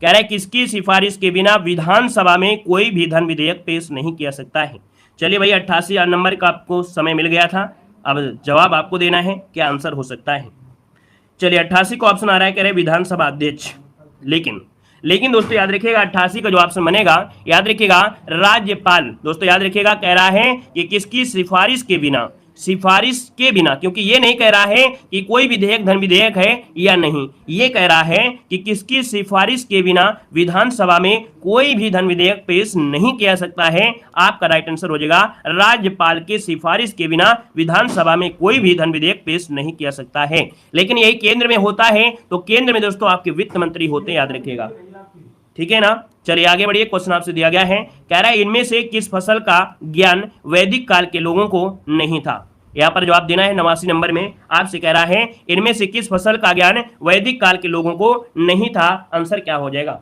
कह रहा है किसकी सिफारिश के बिना विधानसभा में कोई भी धन विधेयक पेश नहीं किया सकता है। चलिए भाई, 88 नंबर का आपको समय मिल गया था, अब जवाब आपको देना है, क्या आंसर हो सकता है। चलिए, 88 का ऑप्शन आ रहा है, कह रहे विधानसभा अध्यक्ष। लेकिन दोस्तों याद रखिएगा, 88 का जो ऑप्शन बनेगा, याद रखिएगा राज्यपाल। दोस्तों याद रखिएगा, कह रहा है कि किसकी सिफारिश के बिना, सिफारिश के बिना, क्योंकि ये नहीं कह रहा है कि कोई विधेयक धन विधेयक है या नहीं, ये कह रहा है कि किसकी सिफारिश के बिना विधानसभा में कोई भी धन विधेयक पेश नहीं किया सकता है। आपका राइट आंसर हो जाएगा राज्यपाल के सिफारिश के बिना विधानसभा में कोई भी धन विधेयक पेश नहीं किया सकता है। लेकिन यही केंद्र में होता है, तो केंद्र में दोस्तों आपके वित्त मंत्री होते हैं, याद रखिएगा, ठीक है ना। चलिए आगे बढ़िए, क्वेश्चन आपसे दिया गया है, कह रहा है इनमें से किस फसल का ज्ञान वैदिक काल के लोगों को नहीं था? यहाँ पर जवाब देना है 89 नंबर में। आपसे कह रहा है इनमें से किस फसल का ज्ञान वैदिक काल के लोगों को नहीं था? आंसर क्या हो जाएगा?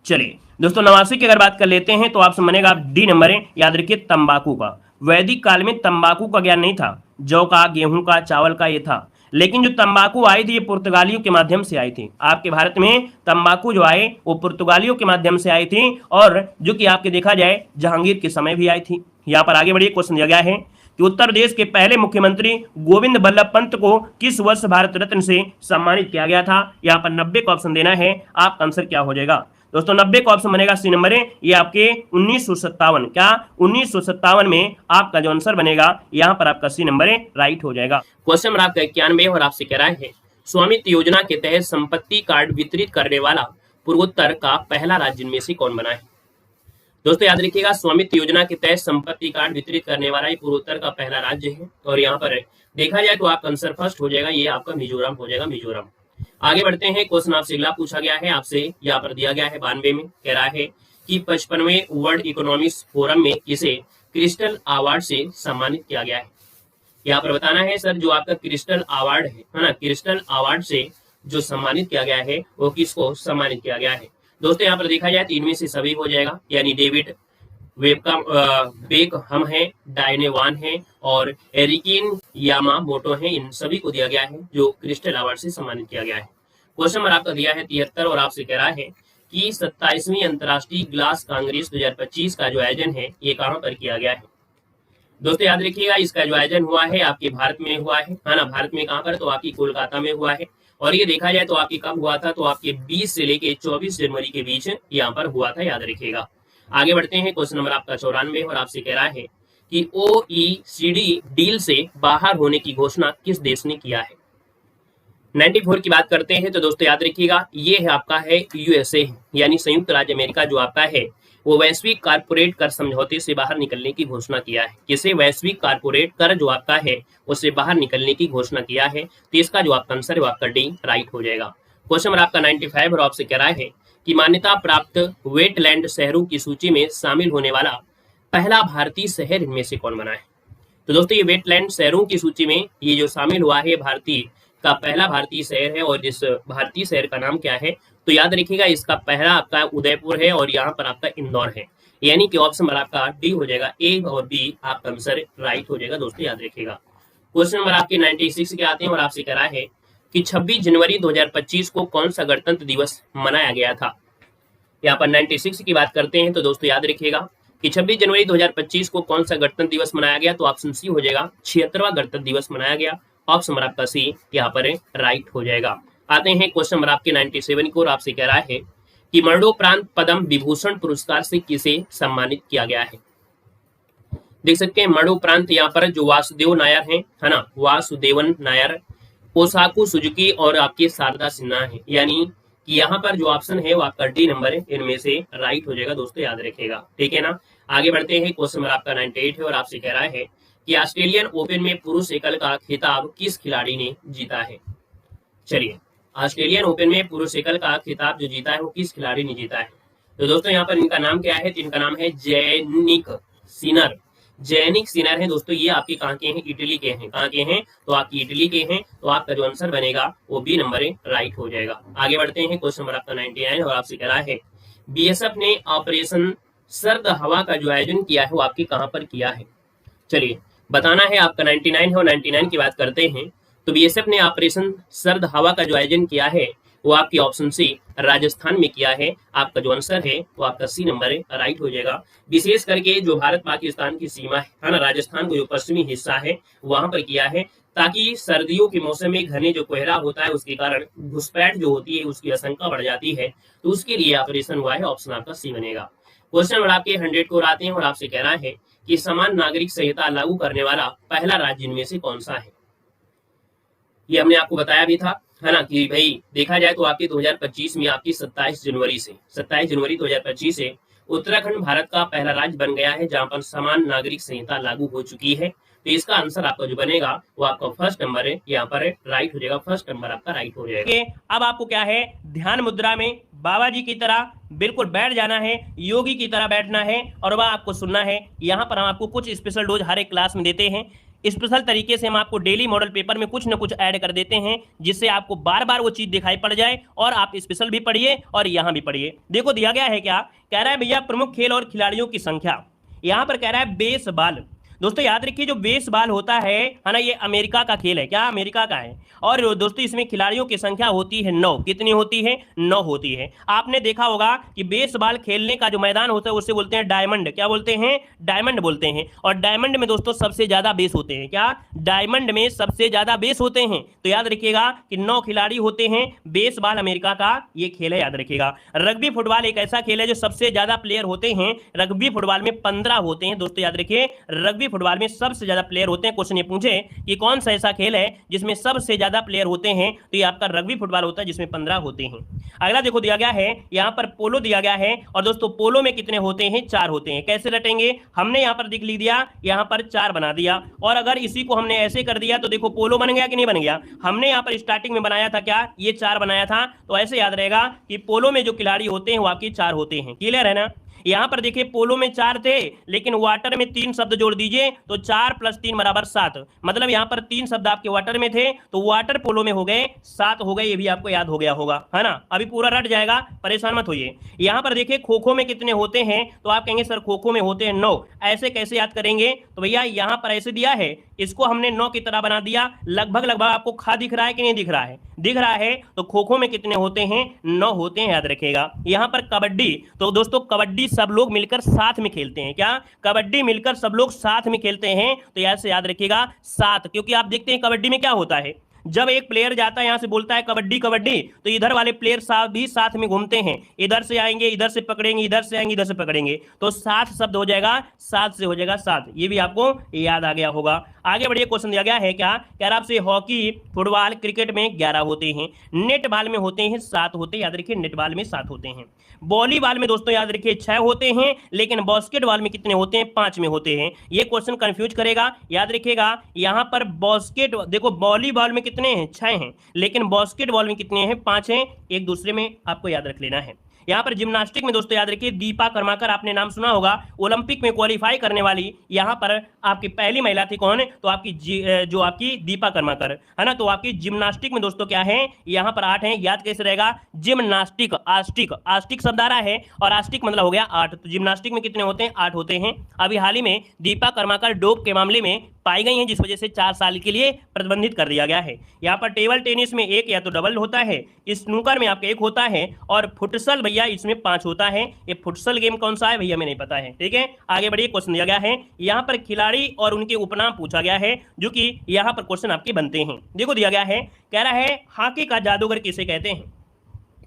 चलिए दोस्तों, 89 की अगर बात कर लेते हैं तो आपसे बनेगा डी नंबर है, याद रखिए, तंबाकू का। वैदिक काल में तंबाकू का ज्ञान नहीं था, जौ का, गेहूं का, चावल का ये था। लेकिन जो तंबाकू आई थी ये पुर्तगालियों के माध्यम से आई थी। आपके भारत में तंबाकू जो आए वो पुर्तगालियों के माध्यम से आई थी, और जो कि आपके देखा जाए जहांगीर के समय भी आई थी। यहाँ पर आगे बढ़िए, क्वेश्चन दिया गया है कि उत्तर प्रदेश के पहले मुख्यमंत्री गोविंद बल्लभ पंत को किस वर्ष भारत रत्न से सम्मानित किया गया था? यहाँ पर 90 का ऑप्शन देना है, आपका आंसर क्या हो जाएगा? दोस्तों 90 का ऑप्शन बनेगा सी नंबर है, ये आपके 1957, क्या 1957 में आपका जो आंसर बनेगा यहाँ पर आपका सी नंबर है, राइट हो जाएगा। क्वेश्चन नंबर आपका 91 और आपसे कह रहा है स्वामित्व योजना के तहत संपत्ति कार्ड वितरित करने वाला पूर्वोत्तर का पहला राज्य इनमें से कौन बना है? दोस्तों याद रखिएगा, स्वामित्व योजना के तहत संपत्ति कार्ड वितरित करने वाला पूर्वोत्तर का पहला राज्य है, और यहाँ पर देखा जाए तो आपका आंसर फर्स्ट हो जाएगा, ये आपका मिजोरम हो जाएगा, मिजोरम। आगे बढ़ते हैं, क्वेश्चन आपसे अगला पूछा गया है, आपसे यहाँ पर दिया गया है 92 में, कह रहा है कि 55वें वर्ल्ड इकोनॉमिक्स फोरम में इसे क्रिस्टल अवार्ड से सम्मानित किया गया है। यहाँ पर बताना है सर, जो आपका क्रिस्टल अवार्ड है ना, क्रिस्टल अवार्ड से जो सम्मानित किया गया है वो किसको सम्मानित किया गया है? दोस्तों यहाँ पर देखा जाए तो इनमें से सभी हो जाएगा, यानी डेविड बेकहम है, डायने वान है और एरिकिन यामामोटो है, इन सभी को दिया गया है जो क्रिस्टल अवार्ड से सम्मानित किया गया है। क्वेश्चन नंबर आपका दिया है 73 और आपसे कह रहा है कि 27वीं अंतर्राष्ट्रीय ग्लास कांग्रेस 2025 का जो आयोजन है ये कहाँ पर किया गया है? दोस्तों याद रखिएगा, इसका जो आयोजन हुआ है आपके भारत में हुआ है ना। भारत में कहाँ पर? तो आपकी कोलकाता में हुआ है, और ये देखा जाए तो आपकी कब हुआ था? तो आपके 20 से लेके 24 जनवरी के बीच यहाँ पर हुआ था, याद रखिएगा। आगे बढ़ते हैं, क्वेश्चन नंबर आपका 94 और आपसे कह रहा है कि OECD डील से बाहर होने की घोषणा किस देश ने किया है? 94 की बात करते हैं तो दोस्तों याद रखिएगा, ये है आपका है यूएसए, यानी संयुक्त राज्य अमेरिका जो आपका है वो वैश्विक कारपोरेट कर समझौते से बाहर निकलने की घोषणा किया है। किसे? वैश्विक कारपोरेट कर जो आपका है उससे बाहर निकलने की घोषणा किया है। तो इसका जो आपका आंसर है वो आपका डी राइट हो जाएगा। क्वेश्चन नंबर आपका 95 और आपसे कह रहा है कि मान्यता प्राप्त वेटलैंड शहरों की सूची में शामिल होने वाला पहला भारतीय शहर इनमें से कौन बना है? तो दोस्तों ये वेटलैंड शहरों की सूची में ये जो शामिल हुआ है भारतीय का पहला भारतीय शहर है, और इस भारतीय शहर का नाम क्या है? तो याद रखिएगा, इसका पहला आपका उदयपुर है और यहाँ पर आपका इंदौर है, यानी कि ऑप्शन नंबर आपका डी हो जाएगा। ए और बी आपका आंसर राइट हो जाएगा दोस्तों, याद रखिएगा। क्वेश्चन नंबर आपके 96 के आते हैं और आपसे कह रहा है कि 26 जनवरी 2025 को कौन सा गणतंत्र दिवस मनाया गया था? यहाँ पर 96 की बात करते हैं तो दोस्तों याद रखिएगा कि 26 जनवरी 2025 को कौन सा गणतंत्र दिवस मनाया गया? तो ऑप्शन सी हो जाएगा, 76वां गणतंत्र दिवस मनाया गया। ऑप्शन नंबर आपका सी यहाँ पर राइट हो जाएगा। आते हैं क्वेश्चन नंबर आपके 97 को, और आपसे कह रहा है कि मरणोपरांत पद्म विभूषण पुरस्कार से किसे सम्मानित किया गया है? देख सकते हैं मरणोपरांत यहाँ पर जो वासुदेव नायर है ना, वासुदेवन नायर, ओसाकू सुजुकी और आपके शारदा सिन्हा है, यानी कि यहाँ पर जो ऑप्शन है वो आपका डी नंबर है, इनमें से राइट हो जाएगा दोस्तों, याद रखिएगा। ठीक है ना। आगे बढ़ते हैं, क्वेश्चन नंबर आपका 98 है और आपसे कह रहा है कि ऑस्ट्रेलियन ओपन में पुरुष एकल का खिताब किस खिलाड़ी ने जीता है? चलिए, ऑस्ट्रेलियन ओपन में पुरुष एकल का खिताब जो जीता है वो किस खिलाड़ी ने जीता है? तो दोस्तों यहाँ पर इनका नाम क्या है? तो इनका नाम है जैनिक सिनर। जैनिक सिनर है दोस्तों, ये आपके कहाँ के हैं? इटली के हैं। कहाँ के हैं? तो आपकी इटली के हैं। तो आपका जो आंसर बनेगा वो बी नंबर है, राइट हो जाएगा। आगे बढ़ते हैं, क्वेश्चन नंबर आपका 99 और आपसे कह रहा है बीएसएफ ने ऑपरेशन सर्द हवा का जो आयोजन किया है वो आपके कहाँ पर किया है? चलिए बताना है आपका। 99 है और 99 की बात करते हैं तो बीएसएफ ने ऑपरेशन सर्द हवा का जो आयोजन किया है वो आपकी ऑप्शन सी राजस्थान में किया है। आपका जो आंसर है वो आपका सी नंबर है, राइट हो जाएगा। विशेष करके जो भारत पाकिस्तान की सीमा है ना, राजस्थान को जो पश्चिमी हिस्सा है वहां पर किया है, ताकि सर्दियों के मौसम में घने जो कोहरा होता है उसके कारण घुसपैठ जो होती है उसकी आशंका बढ़ जाती है, तो उसके लिए ऑपरेशन हुआ है। ऑप्शन आपका सी बनेगा। क्वेश्चन नंबर आपके 100 को आते हैं और आपसे कह रहा है कि समान नागरिक संहिता लागू करने वाला पहला राज्य इनमें से कौन सा है? ये हमने आपको बताया भी था, है ना, कि भाई देखा जाए तो आपके 2025 में आपकी 27 जनवरी 2025 से उत्तराखंड भारत का पहला राज्य बन गया है जहां पर समान नागरिक संहिता लागू हो चुकी है। तो इसका आंसर आपका जो बनेगा वो आपका फर्स्ट नंबर है, यहाँ पर राइट हो जाएगा। फर्स्ट नंबर आपका राइट हो जाएगा। अब आपको क्या है, ध्यान मुद्रा में बाबा जी की तरह बिल्कुल बैठ जाना है, योगी की तरह बैठना है और वह आपको सुनना है। यहाँ पर हम आपको कुछ स्पेशल डोज हर एक क्लास में देते हैं। स्पेशल तरीके से हम आपको डेली मॉडल पेपर में कुछ न कुछ ऐड कर देते हैं जिससे आपको बार बार वो चीज दिखाई पड़ जाए और आप स्पेशल भी पढ़िए और यहाँ भी पढ़िए। देखो दिया गया है, क्या कह रहा है भैया, प्रमुख खेल और खिलाड़ियों की संख्या। यहाँ पर कह रहा है बेसबॉल। दोस्तों याद रखिए जो बेसबॉल होता है ना, ये अमेरिका का खेल है। क्या? अमेरिका का है। और दोस्तों इसमें खिलाड़ियों की संख्या होती है 9। कितनी होती है? 9 होती है। आपने देखा होगा कि बेसबॉल खेलने का जो मैदान होता है उसे बोलते हैं डायमंड। क्या बोलते हैं? डायमंड बोलते हैं। और डायमंड में दोस्तों सबसे ज्यादा बेस होते हैं। क्या? डायमंड में सबसे ज्यादा बेस होते हैं। तो याद रखिएगा कि 9 खिलाड़ी होते हैं। बेसबॉल अमेरिका का ये खेल है, याद रखिएगा। रग्बी फुटबॉल एक ऐसा खेल है जो सबसे ज्यादा प्लेयर होते हैं। रग्बी फुटबॉल में 15 होते हैं दोस्तों, याद रखिए। रग्बी फुटबॉल में सबसे ज्यादा प्लेयर होते हैं। क्वेश्चन ये पूछे कि कौन सा ऐसा खेल है जिसमें सबसे ज्यादा प्लेयर होते हैं, तो ये आपका रग्बी फुटबॉल होता है जिसमें 15 होते हैं। अगला देखो दिया गया है, यहाँ पर पोलो दिया गया है और दोस्तों पोलो में कितने होते हैं? 4 होते हैं। कैसे रटेंगे? हमने यहाँ पर लिख दिया, यहाँ पर 4 बना दिया और अगर इसी को हमने ऐसे कर दिया तो देखो पोलो बन गया कि नहीं बन गया? हमने यहाँ पर स्टार्टिंग में बनाया था क्या? ये 4 बनाया था। तो ऐसे याद रहेगा कि पोलो में जो खिलाड़ी होते हैं वो आपके 4 होते हैं। क्लियर है ना? यहां पर देखिए पोलो में 4 थे लेकिन वाटर में 3 शब्द जोड़ दीजिए तो 4 + 3 = 7। मतलब यहां पर 3 शब्द आपके वाटर में थे तो वाटर पोलो में हो गए 7 हो गए। ये भी आपको याद हो गया होगा, है ना? अभी पूरा रट जाएगा, परेशान मत होइए। यहां पर देखिए खो खो में कितने होते हैं? तो आप कहेंगे सर खो खो में होते हैं 9। ऐसे कैसे याद करेंगे? तो भैया यहां पर ऐसे दिया है, इसको हमने 9 की तरह बना दिया। लगभग आपको खा दिख रहा है कि नहीं दिख रहा है? दिख रहा है। तो खो खो में कितने होते हैं? 9 होते हैं, याद रखिएगा। यहां पर कबड्डी, तो दोस्तों कबड्डी सब लोग मिलकर साथ में खेलते हैं। क्या? कबड्डी मिलकर सब लोग साथ में खेलते हैं। तो यहां से याद रखिएगा 7, क्योंकि आप देखते हैं कबड्डी में क्या होता है, जब एक प्लेयर जाता है यहां से बोलता है कबड्डी कबड्डी, तो इधर वाले प्लेयर भी साथ में घूमते हैं। इधर से आएंगे, इधर से पकड़ेंगे, इधर से आएंगे, इधर से पकड़ेंगे। तो 7 शब्द हो जाएगा, 7 से हो जाएगा 7। ये भी आपको याद आ गया होगा। आगे बढ़िए, क्वेश्चन दिया गया है क्या, कह रहा आपसे हॉकी, फुटबॉल, क्रिकेट में 11 होते हैं, नेट बॉल में होते हैं 7 होते हैं, याद रखिए नेट बॉल में 7 होते हैं। वॉलीबॉल में दोस्तों याद रखिए 6 होते हैं, लेकिन बास्केटबॉल में कितने होते हैं, 5 में होते हैं। ये क्वेश्चन कंफ्यूज करेगा, याद रखिएगा यहाँ पर बास्केट, देखो वॉलीबॉल में कितने हैं, 6 हैं, लेकिन बास्केटबॉल में कितने हैं, 5 हैं, एक दूसरे में आपको याद रख लेना है। यहाँ पर जिम्नास्टिक में दोस्तों याद रखिए दीपा कर्माकर, आपने नाम सुना होगा, ओलंपिक में क्वालिफाई करने वाली यहाँ पर आपकी पहली महिला थी, कौन, तो आपकी जो आपकी दीपा कर्माकर है ना। तो आपकी जिम्नास्टिक में दोस्तों क्या है, यहाँ पर 8 है, याद कैसे रहेगा, जिम्नास्टिक, आस्टिक, आस्टिक शब्द आ रहा है और आस्टिक मतलब हो गया 8, तो जिम्नास्टिक में कितने होते हैं, 8 होते हैं। अभी हाल ही में दीपा कर्माकर डोप के मामले में पाई गई हैं, जिस वजह से 4 साल के लिए प्रतिबंधित कर दिया गया है। यहाँ पर टेबल टेनिस में 1 या तो डबल होता है, स्नूकर में आपका 1 होता है, और फुटसल भैया इसमें 5 होता है। ये फुटसल गेम कौन सा है भैया, हमें नहीं पता है, ठीक है। आगे बढ़िए, क्वेश्चन दिया गया है यहाँ पर खिलाड़ी और उनके उपनाम पूछा गया है, जो कि यहाँ पर क्वेश्चन आपके बनते हैं। देखो दिया गया है, कह रहा है हॉकी का जादूगर किसे कहते हैं।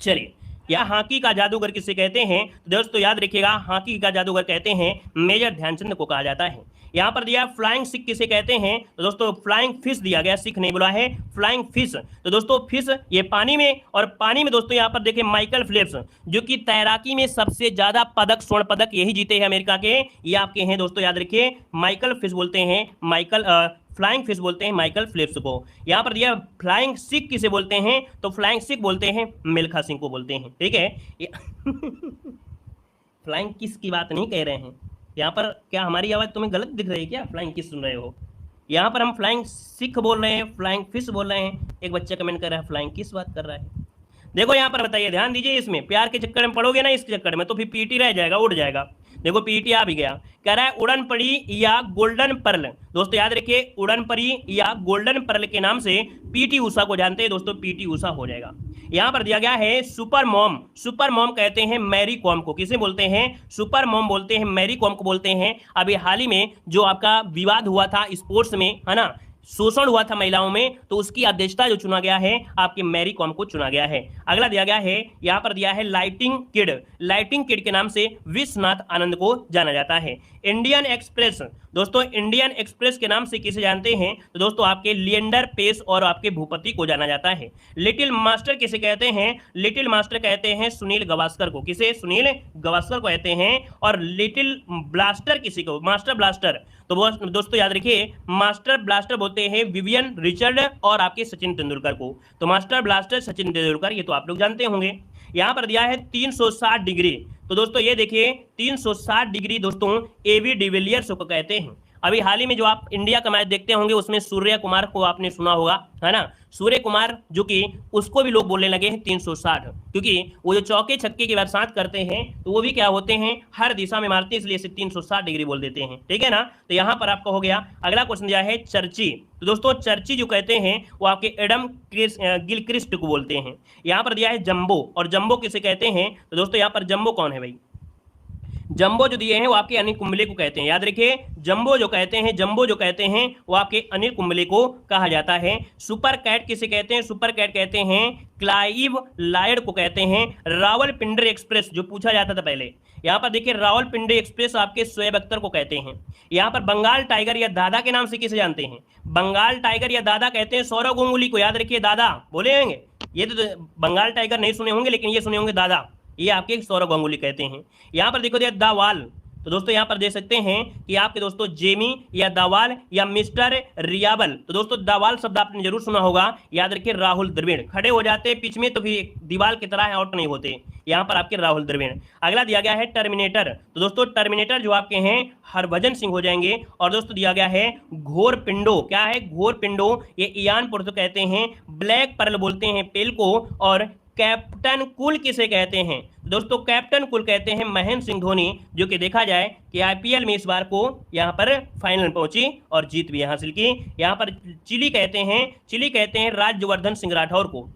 चलिए, या हॉकी का जादूगर किसे कहते हैं, तो दोस्तों याद रखिएगा हॉकी का जादूगर कहते हैं मेजर ध्यानचंद को कहा जाता है। यहाँ पर दिया फ्लाइंग सिख किसे कहते हैं, तो दोस्तों फ्लाइंग फिश दिया गया, सिख नहीं बोला है, फ्लाइंग फिश। तो दोस्तों फिश ये पानी में, और पानी में दोस्तों यहाँ पर देखिए माइकल फेल्प्स, जो कि तैराकी में सबसे ज्यादा पदक, स्वर्ण पदक यही जीते हैं अमेरिका के, ये आपके हैं दोस्तों, याद रखिए माइकल फिश बोलते हैं, माइकल फ्लाइंग फिश बोलते हैं माइकल फेल्प्स को। यहाँ पर दिया फ्लाइंग सिख किसे बोलते हैं, तो फ्लाइंग सिख बोलते हैं मिल्खा सिंह को बोलते हैं, ठीक है। फ्लाइंग किस की बात नहीं कह रहे हैं यहाँ पर, क्या हमारी आवाज़ तुम्हें गलत दिख रही है क्या, फ्लाइंग किस सुन रहे हो, यहाँ पर हम फ्लाइंग सिख बोल रहे हैं, फ्लाइंग फिश बोल रहे हैं। एक बच्चा कमेंट कर रहा है फ्लाइंग किस बात कर रहा है। देखो यहाँ पर बताइए, ध्यान दीजिए, इसमें प्यार के चक्कर में पड़ोगे ना, इस चक्कर में तो फिर पीटी रह जाएगा, उड़ जाएगा। देखो पीटी आ भी गया, कह रहा है उड़न पड़ी या गोल्डन पर्ल। दोस्तों याद रखिए उड़न पड़ी या गोल्डन पर्ल के नाम से पीटी उषा को जानते हैं दोस्तों, पीटी उषा हो जाएगा। यहाँ पर दिया गया है सुपर मॉम, सुपर मॉम कहते हैं मैरी कॉम को, किसे बोलते हैं, सुपर मॉम बोलते हैं, मैरी कॉम को बोलते हैं। अभी हाल ही में जो आपका विवाद हुआ था स्पोर्ट्स में, है ना, शोषण हुआ था महिलाओं में, तो उसकी अध्यक्षता जो चुना गया है आपके मैरी कॉम को चुना गया है। अगला दिया गया है, यहाँ पर दिया है लाइटिंग किड, लाइटिंग किड के नाम से विश्वनाथ आनंद को जाना जाता है। इंडियन एक्सप्रेस, दोस्तों इंडियन एक्सप्रेस के नाम से किसे जानते हैं, तो दोस्तों आपके लिएंडर पेस और आपके भूपति को जाना जाता है। लिटिल मास्टर किसे कहते हैं, लिटिल मास्टर कहते हैं सुनील गावस्कर को, किसे, सुनील गावस्कर को कहते हैं। और लिटिल ब्लास्टर किसी को, मास्टर ब्लास्टर, तो दोस्तों याद रखिए मास्टर ब्लास्टर बोलते हैं विवियन रिचर्ड और आपके सचिन तेंदुलकर को। तो मास्टर ब्लास्टर सचिन तेंदुलकर, ये तो आप लोग जानते होंगे। यहाँ पर दिया है 360 डिग्री, तो दोस्तों ये देखिए 360 डिग्री दोस्तों एबी डिविलियर्स को कहते हैं। अभी हाल ही में जो आप इंडिया का मैच देखते होंगे उसमें सूर्य कुमार को आपने सुना होगा, है ना, सूर्य कुमार, जो कि उसको भी लोग बोलने लगे हैं 360, क्योंकि वो जो चौके छक्के की बरसात करते हैं तो वो भी क्या होते हैं, हर दिशा में मारते हैं, इसलिए इसे 360 डिग्री बोल देते हैं, ठीक है ना। तो यहाँ पर आपका हो गया। अगला क्वेश्चन दिया है चर्ची, तो दोस्तों चर्ची जो कहते हैं वो आपके एडम गिलक्रिस्ट को बोलते हैं। यहाँ पर दिया है जंबो, और जंबो किसे कहते हैं, तो दोस्तों यहाँ पर जंबो कौन है भाई, जंबो जो दिए हैं वो आपके अनिल कुंबले को कहते हैं, याद रखिए जंबो जो कहते हैं, जंबो जो कहते हैं वो आपके अनिल कुंबले को कहा जाता है। सुपर कैट किसे कहते हैं, सुपर कैट कहते हैं क्लाइव लायड को कहते हैं। रावलपिंडी एक्सप्रेस जो पूछा जाता था पहले, यहाँ पर देखिए रावलपिंडी एक्सप्रेस आपके शोएब अख्तर को कहते हैं। यहाँ पर बंगाल टाइगर या दादा के नाम से किसे जानते हैं, बंगाल टाइगर या दादा कहते हैं सौरव गांगुली को, याद रखिए दादा बोले होंगे, ये तो बंगाल टाइगर नहीं सुने होंगे लेकिन ये सुने होंगे दादा, ये आपके सौरव गांगुली कहते हैं। यहाँ पर देखो दिया दावाल, तो दोस्तों यहाँ पर देख सकते हैं कि आपके दोस्तों जेमी या दावाल या मिस्टर रियाबल, तो दोस्तों दावाल शब्द आपने जरूर सुना होगा, याद रखिए राहुल द्रविड़, खड़े हो जाते हैं पिच में तो भी दीवार की तरह आउट नहीं होते, यहाँ पर आपके राहुल द्रविड़। अगला दिया गया है टर्मिनेटर, तो दोस्तों टर्मिनेटर जो आपके हैं हरभजन सिंह हो जाएंगे। और दोस्तों दिया गया है घोर पिंडो, क्या है घोर पिंडो, ये इयान पोर्तो कहते हैं। ब्लैक पर्ल बोलते हैं पेल को। और कैप्टन कूल किसे कहते हैं, दोस्तों कैप्टन कूल कहते हैं महेंद्र सिंह धोनी, जो कि देखा जाए कि आईपीएल में इस बार को यहाँ पर फाइनल पहुंची और जीत भी हासिल की। यहाँ पर चिली कहते हैं राज्यवर्धन सिंह राठौर को।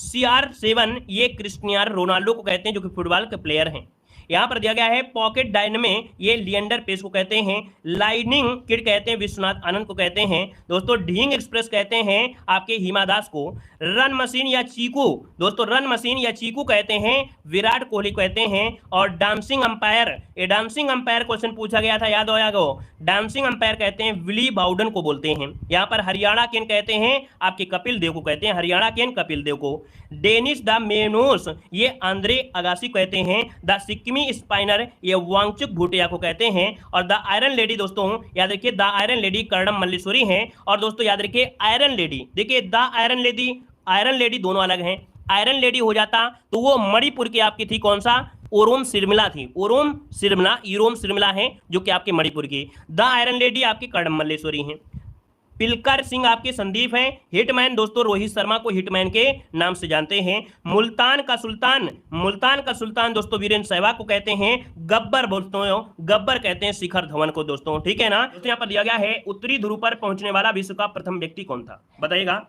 CR7 ये क्रिस्टियानो रोनाल्डो को कहते हैं, जो कि फुटबॉल के प्लेयर हैं। यहाँ पर दिया गया है पॉकेट डायनमे, ये लिएंडर पेस को कहते हैं। लाइनिंग किड कहते हैं विश्वनाथ आनंद को कहते हैं। दोस्तों ढींग एक्सप्रेस कहते हैं आपके हिमा दास को। रन मशीन या चीकू, दोस्तों रन मशीन या चीकू कहते हैं विराट कोहली कहते हैं। और डांसिंग अंपायर, ये डांसिंग अंपायर क्वेश्चन पूछा गया था, याद होगा गो, डांसिंग अंपायर कहते हैं विली बाउडन को बोलते हैं। यहाँ पर हरियाणा केन कहते हैं आपके कपिल देव को कहते हैं, हरियाणा केन कपिल देव को। डेनिस द मेनोस, ये आंद्रे अगासी कहते हैं। द सिक्किमी स्पाइनर, ये वांगचुक भूटिया को कहते हैं। और द आयरन लेडी, दोस्तों याद रखिए the iron lady Karnam Malleswari हैं। और दोस्तों याद रखिए आयरन लेडी, देखिए द आयरन लेडी दोनों अलग हैं। आयरन लेडी हो जाता तो वो मणिपुर की आपकी थी, कौन सा, ओरोम सिरमिला थी। ओरोम सिरमिला है जो कि आपके मणिपुर की। द आयरन लेडी आपकी कर्णम मल्लेश्वरी हैं। पिलकर सिंह आपके संदीप हैं। हिटमैन, दोस्तों रोहित शर्मा को हिटमैन के नाम से जानते हैं। मुल्तान का सुल्तान दोस्तों वीरेंद्र सहवाग को कहते हैं। गब्बर, दोस्तों गब्बर कहते हैं शिखर धवन को, दोस्तों ठीक है ना। दोस्तों यहाँ पर दिया गया है उत्तरी ध्रुव पर पहुंचने वाला विश्व का प्रथम व्यक्ति कौन था, बताइएगा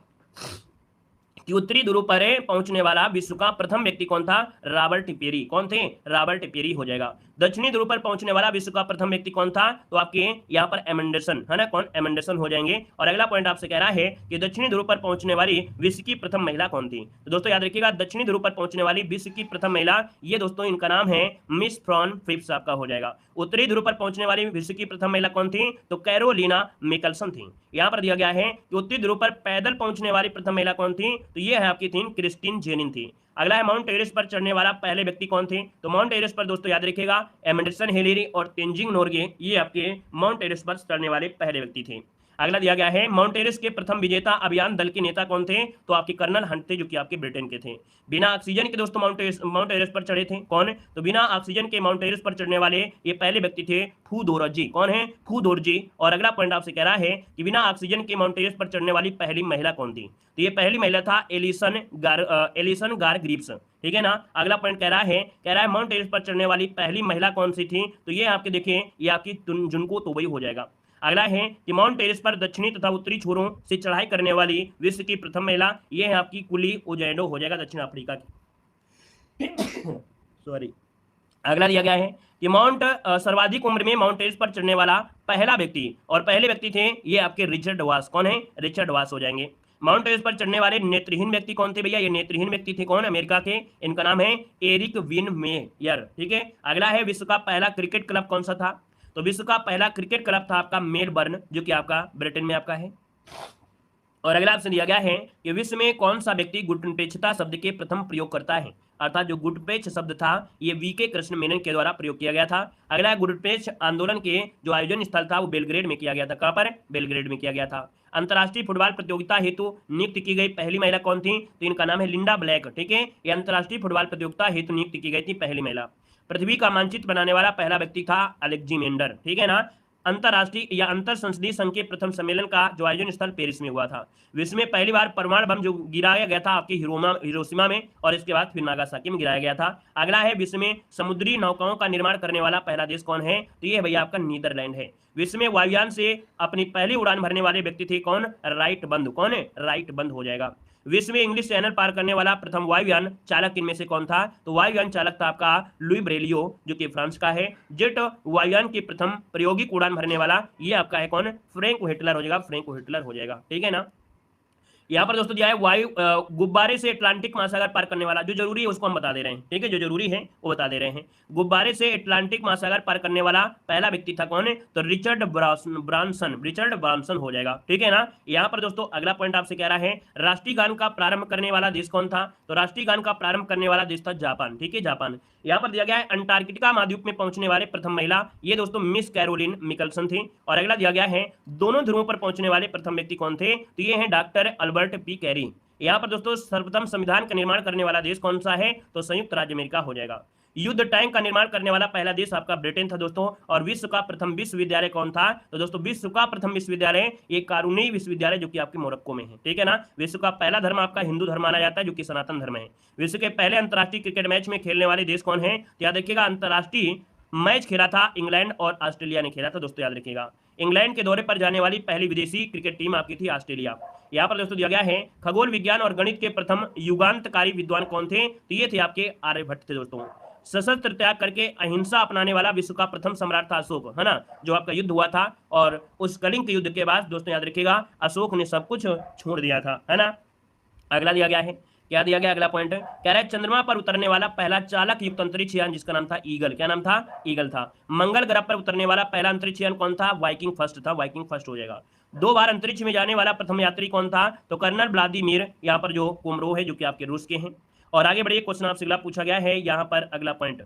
कि उत्तरी ध्रुव पर पहुंचने वाला विश्व का प्रथम व्यक्ति कौन था। रॉबर्ट पेरी, कौन थे, रॉबर्ट पेरी हो जाएगा। दक्षिणी ध्रुव पर पहुंचने वाला विश्व का प्रथम व्यक्ति कौन था, तो आपके यहाँ पर एमेंडरसन है ना, कौन, एमेंडरसन हो जाएंगे। और अगला पॉइंट आपसे कह रहा है कि दक्षिणी ध्रुव पर पहुंचने वाली विश्व की प्रथम महिला कौन थी। तो दोस्तों याद रखिएगा दक्षिणी ध्रुव पर पहुंचने वाली विश्व की प्रथम महिला, ये दोस्तों इनका नाम है मिस फ्रॉन फिप्स आपका हो जाएगा। उत्तरी ध्रुव पर पहुंचने वाली विश्व की प्रथम महिला कौन थी, तो कैरोलिना मिकलसन थी। यहाँ पर दिया गया है कि उत्तरी ध्रुव पर पैदल पहुंचने वाली प्रथम महिला कौन थी, तो ये है आपकी थी क्रिस्टीन जेनिन थी। अगला है माउंट एवरेस्ट पर चढ़ने वाला पहले व्यक्ति कौन थे, तो माउंट एवरेस्ट पर दोस्तों याद रखिएगा एमेंडरसन हिलेरी और तेंजिंग नोर्गे, ये आपके माउंट एवरेस्ट पर चढ़ने वाले पहले व्यक्ति थे। अगला दिया गया है माउंट एवरेस्ट के प्रथम विजेता अभियान दल के नेता कौन थे, तो आपके कर्नल हंट थे जो कि आपके ब्रिटेन के थे। बिना ऑक्सीजन के दोस्तों माउंट एवरेस्ट पर चढ़े थे, कौन, तो बिना ऑक्सीजन के माउंट एवरेस्ट पर चढ़ने वाले ये पहले व्यक्ति थे फू दोरजी, कौन है, फू दोरजी। और अगला पॉइंट आपसे कह रहा है कि बिना ऑक्सीजन के माउंट एवरेस्ट पर चढ़ने वाली पहली महिला कौन थी, तो ये पहली महिला था एलिसन गार ग्रिप्स, ठीक है ना। अगला पॉइंट कह रहा है माउंट एवरेस्ट पर चढ़ने वाली पहली महिला कौन सी थी, तो ये आपके देखिए ये आपकी जुनको तोबई हो जाएगा। अगला है कि माउंट एवरेस्ट पर दक्षिणी तथा उत्तरी छोरों से चढ़ाई करने वाली विश्व की प्रथम महिला, ये है आपकी कुली ओजेंडो हो जाएगा, दक्षिण अफ्रीका की। सॉरी। अगला दिया गया है कि सर्वाधिक उम्र में माउंट एवरेस्ट पर चढ़ने वाला पहला व्यक्ति, और पहले व्यक्ति थे ये आपके रिचर्ड वास, कौन है, रिचर्ड वास हो जाएंगे। माउंट एवरेस्ट पर चढ़ने वाले नेत्रहीन व्यक्ति कौन थे भैया, ये नेत्रहीन व्यक्ति थे, कौन, अमेरिका के, इनका नाम है एरिक विन मेयर, ठीक है। अगला है विश्व का पहला क्रिकेट क्लब कौन सा था, तो विश्व का पहला क्रिकेट क्लब था आपका मेलबर्न, जो कि आपका ब्रिटेन में आपका है। और अगला आपसे दिया गया है कि विश्व में कौन सा व्यक्ति गुटनिरपेक्षता शब्द के प्रथम प्रयोग करता है, अर्थात जो गुटनिरपेक्ष शब्द था ये वीके कृष्ण मेनन के द्वारा प्रयोग किया गया था। अगला गुटनिरपेक्ष आंदोलन के जो आयोजन स्थल था वो बेलग्रेड में किया गया था, कहां पर, बेलग्रेड में किया गया था। अंतर्राष्ट्रीय फुटबॉल प्रतियोगिता हेतु नियुक्त की गई पहली महिला कौन थी, तो इनका नाम है लिंडा ब्लैक, ठीक है। ये अंतर्राष्ट्रीय फुटबॉल प्रतियोगिता हेतु नियुक्त की गई थी पहली महिला। पृथ्वी का मानचित्र बनाने वाला पहला व्यक्ति था अलेक्जेंडर, ठीक है ना। अंतरराष्ट्रीय या अंतर संसदीय संघ के प्रथम सम्मेलन का जो आयोजन स्थल पेरिस में हुआ था। विश्व में पहली बार परमाणु बम जो गिराया गया था आपके हिरोशिमा में, और इसके बाद फिर नागासाकी में गिराया गया था। अगला है विश्व में समुद्री नौकाओं का निर्माण करने वाला पहला देश कौन है, तो ये भैया आपका नीदरलैंड है। विश्व में वायुयान से अपनी पहली उड़ान भरने वाले व्यक्ति थे कौन, राइट बंद, कौन है, राइट बंद हो जाएगा। विश्व में इंग्लिश चैनल पार करने वाला प्रथम वायुयान चालक इनमें से कौन था, तो वायुयान चालक था आपका लुई ब्रेलियो जो कि फ्रांस का है। जेट वायुयान की प्रथम प्रायोगिक उड़ान भरने वाला ये आपका है कौन, फ्रैंक व्हिटलर हो जाएगा, फ्रैंक व्हिटलर हो जाएगा, ठीक है ना। यहाँ पर दोस्तों दिया है वायु गुब्बारे से अटलांटिक महासागर पार करने वाला, जो जरूरी है उसको हम बता दे रहे हैं, ठीक है, जो जरूरी है वो बता दे रहे हैं। गुब्बारे से अटलांटिक महासागर पार करने वाला पहला व्यक्ति था कौन है, तो रिचर्ड ब्रांसन हो जाएगा, ठीक है ना। यहाँ पर दोस्तों अगला पॉइंट आपसे कह रहा है राष्ट्रीय गान का प्रारंभ करने वाला देश कौन था, तो राष्ट्रीय गान का प्रारंभ करने वाला देश था जापान, ठीक है, जापान। यहाँ पर दिया गया है अंटार्कटिका महाद्वीप में पहुंचने वाले प्रथम महिला, ये दोस्तों मिस कैरोलिन मिकलसन थी। और अगला दिया गया है दोनों ध्रुवों पर पहुंचने वाले प्रथम व्यक्ति कौन थे, तो ये हैं डॉक्टर अल्बर्ट पी कैरी। यहाँ पर दोस्तों सर्वप्रथम संविधान का निर्माण करने वाला देश कौन सा है, तो संयुक्त राज्य अमेरिका हो जाएगा। युद्ध टैंक का निर्माण करने वाला पहला देश आपका ब्रिटेन था दोस्तों। और विश्व का प्रथम विश्वविद्यालय कौन था, तो दोस्तों विश्व का प्रथम विश्वविद्यालय ये कारूनी विश्वविद्यालय जो कि आपके मोरक्को में है, ठीक है ना। विश्व का पहला धर्म आपका हिंदू धर्म माना जाता है जो कि सनातन धर्म है। विश्व के पहले अंतर्राष्ट्रीय क्रिकेट मैच में खेलने वाले देश कौन है, तो याद रखिएगा अंतर्राष्ट्रीय मैच खेला था इंग्लैंड और ऑस्ट्रेलिया ने खेला था दोस्तों, याद रखिएगा। इंग्लैंड के दौरे पर जाने वाली पहली विदेशी क्रिकेट टीम आपकी थी ऑस्ट्रेलिया। यहाँ पर दोस्तों दिया गया है खगोल विज्ञान और गणित के प्रथम युगांतकारी विद्वान कौन थे, तो ये थे आपके आर्यभट्ट थे दोस्तों। सशस्त्र त्याग करके अहिंसा अपनाने वाला विश्व का प्रथम सम्राट था अशोक, है ना, जो आपका युद्ध हुआ था। और उस कलिंग के युद्ध के बाद दोस्तों याद रखिएगा अशोक ने सब कुछ छोड़ दिया था, है ना। अगला दिया गया है, क्या दिया गया, अगला पॉइंट कह रहा है चंद्रमा पर उतरने वाला पहला चालक युक्त अंतरिक्ष यान जिसका नाम था ईगल। क्या नाम था? ईगल था। मंगल ग्रह पर उतरने वाला पहला अंतरिक्ष यान कौन था? वाइकिंग फर्स्ट था, वाइकिंग फर्स्ट हो जाएगा। 2 बार अंतरिक्ष में जाने वाला प्रथम यात्री कौन था? तो कर्नल व्लादिमीर, यहाँ पर जो कोमरो है जो कि आपके रूस के हैं। और आगे बढ़िए, क्वेश्चन आपसे अगला पूछा गया है यहाँ पर, अगला पॉइंट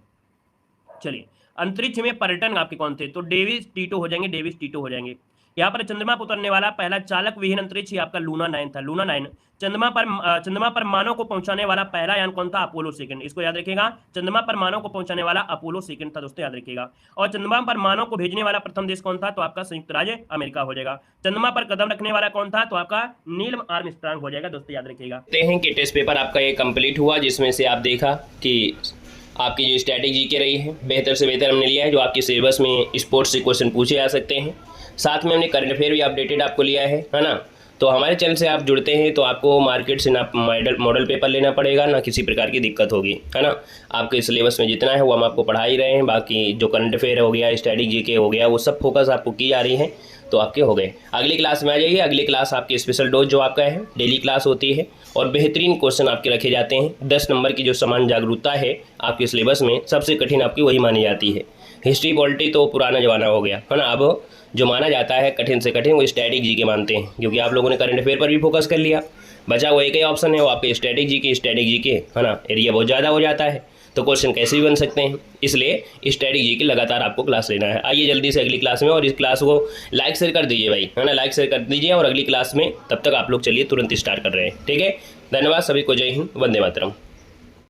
चलिए, अंतरिक्ष में पर्यटन आपके कौन थे? तो डेविस टीटो हो जाएंगे, डेविस टीटो हो जाएंगे। यहाँ पर चंद्रमा पर उतरने वाला पहला चालक विहीन अंतरिक्ष आपका लूना 9 था, लूना 9। चंद्रमा पर मानव को पहुंचाने वाला पहला यान कौन था? अपोलो 2। इसको याद रखिएगा, चंद्रमा पर मानव को पहुंचाने वाला अपोलो 2 था दोस्तों, याद रखिएगा। और चंद्रमा पर मानव को भेजने वाला प्रथम देश कौन था? तो आपका संयुक्त राज्य अमेरिका हो जाएगा। चंद्रमा पर कदम रखने वाला कौन था? तो आपका नील आर्मस्ट्रांग हो जाएगा दोस्तों, याद रखिएगा। देखते हैं कि टेस्ट पेपर आपका ये कंप्लीट हुआ, जिसमें से आप देखा कि आपकी जो स्ट्रैटेजी के रही है बेहतर से बेहतर हमने लिया है, जो आपके सिलेबस में स्पोर्ट्स से क्वेश्चन पूछे जा सकते हैं। साथ में हमने करंट अफेयर भी अपडेटेड आपको लिया है ना। तो हमारे चैनल से आप जुड़ते हैं तो आपको मार्केट से ना मॉडल पेपर लेना पड़ेगा, ना किसी प्रकार की दिक्कत होगी, है ना। आपके सिलेबस में जितना है वो हम आपको पढ़ा ही रहे हैं। बाकी जो करंट अफेयर हो गया, स्ट्रैटेजी के हो गया, वो सब फोकस आपको की जा रही है, तो आपके हो गए। अगली क्लास में आ जाइए। अगली क्लास आपकी स्पेशल डोज जो आपका है, डेली क्लास होती है और बेहतरीन क्वेश्चन आपके रखे जाते हैं। 10 नंबर की जो समान जागरूकता है आपके सिलेबस में, सबसे कठिन आपकी वही मानी जाती है। हिस्ट्री पॉलिटी तो पुराना जमाना हो गया, है ना। अब जो माना जाता है कठिन से कठिन वो स्टैटिक के मानते हैं, क्योंकि आप लोगों ने करंट अफेयर पर भी फोकस कर लिया। बचा वो एक ही ऑप्शन है, वो आपके स्टैटिक के, है ना। एरिया बहुत ज़्यादा हो जाता है तो क्वेश्चन कैसे भी बन सकते हैं, इसलिए स्टैटिक की लगातार आपको क्लास लेना है। आइए जल्दी से अगली क्लास में, और इस क्लास को लाइक शेयर कर दीजिए भाई, है ना, लाइक शेयर कर दीजिए। और अगली क्लास में तब तक आप लोग चलिए तुरंत स्टार्ट कर रहे हैं, ठीक है। धन्यवाद सभी को, जय हिंद, वंदे मातरम।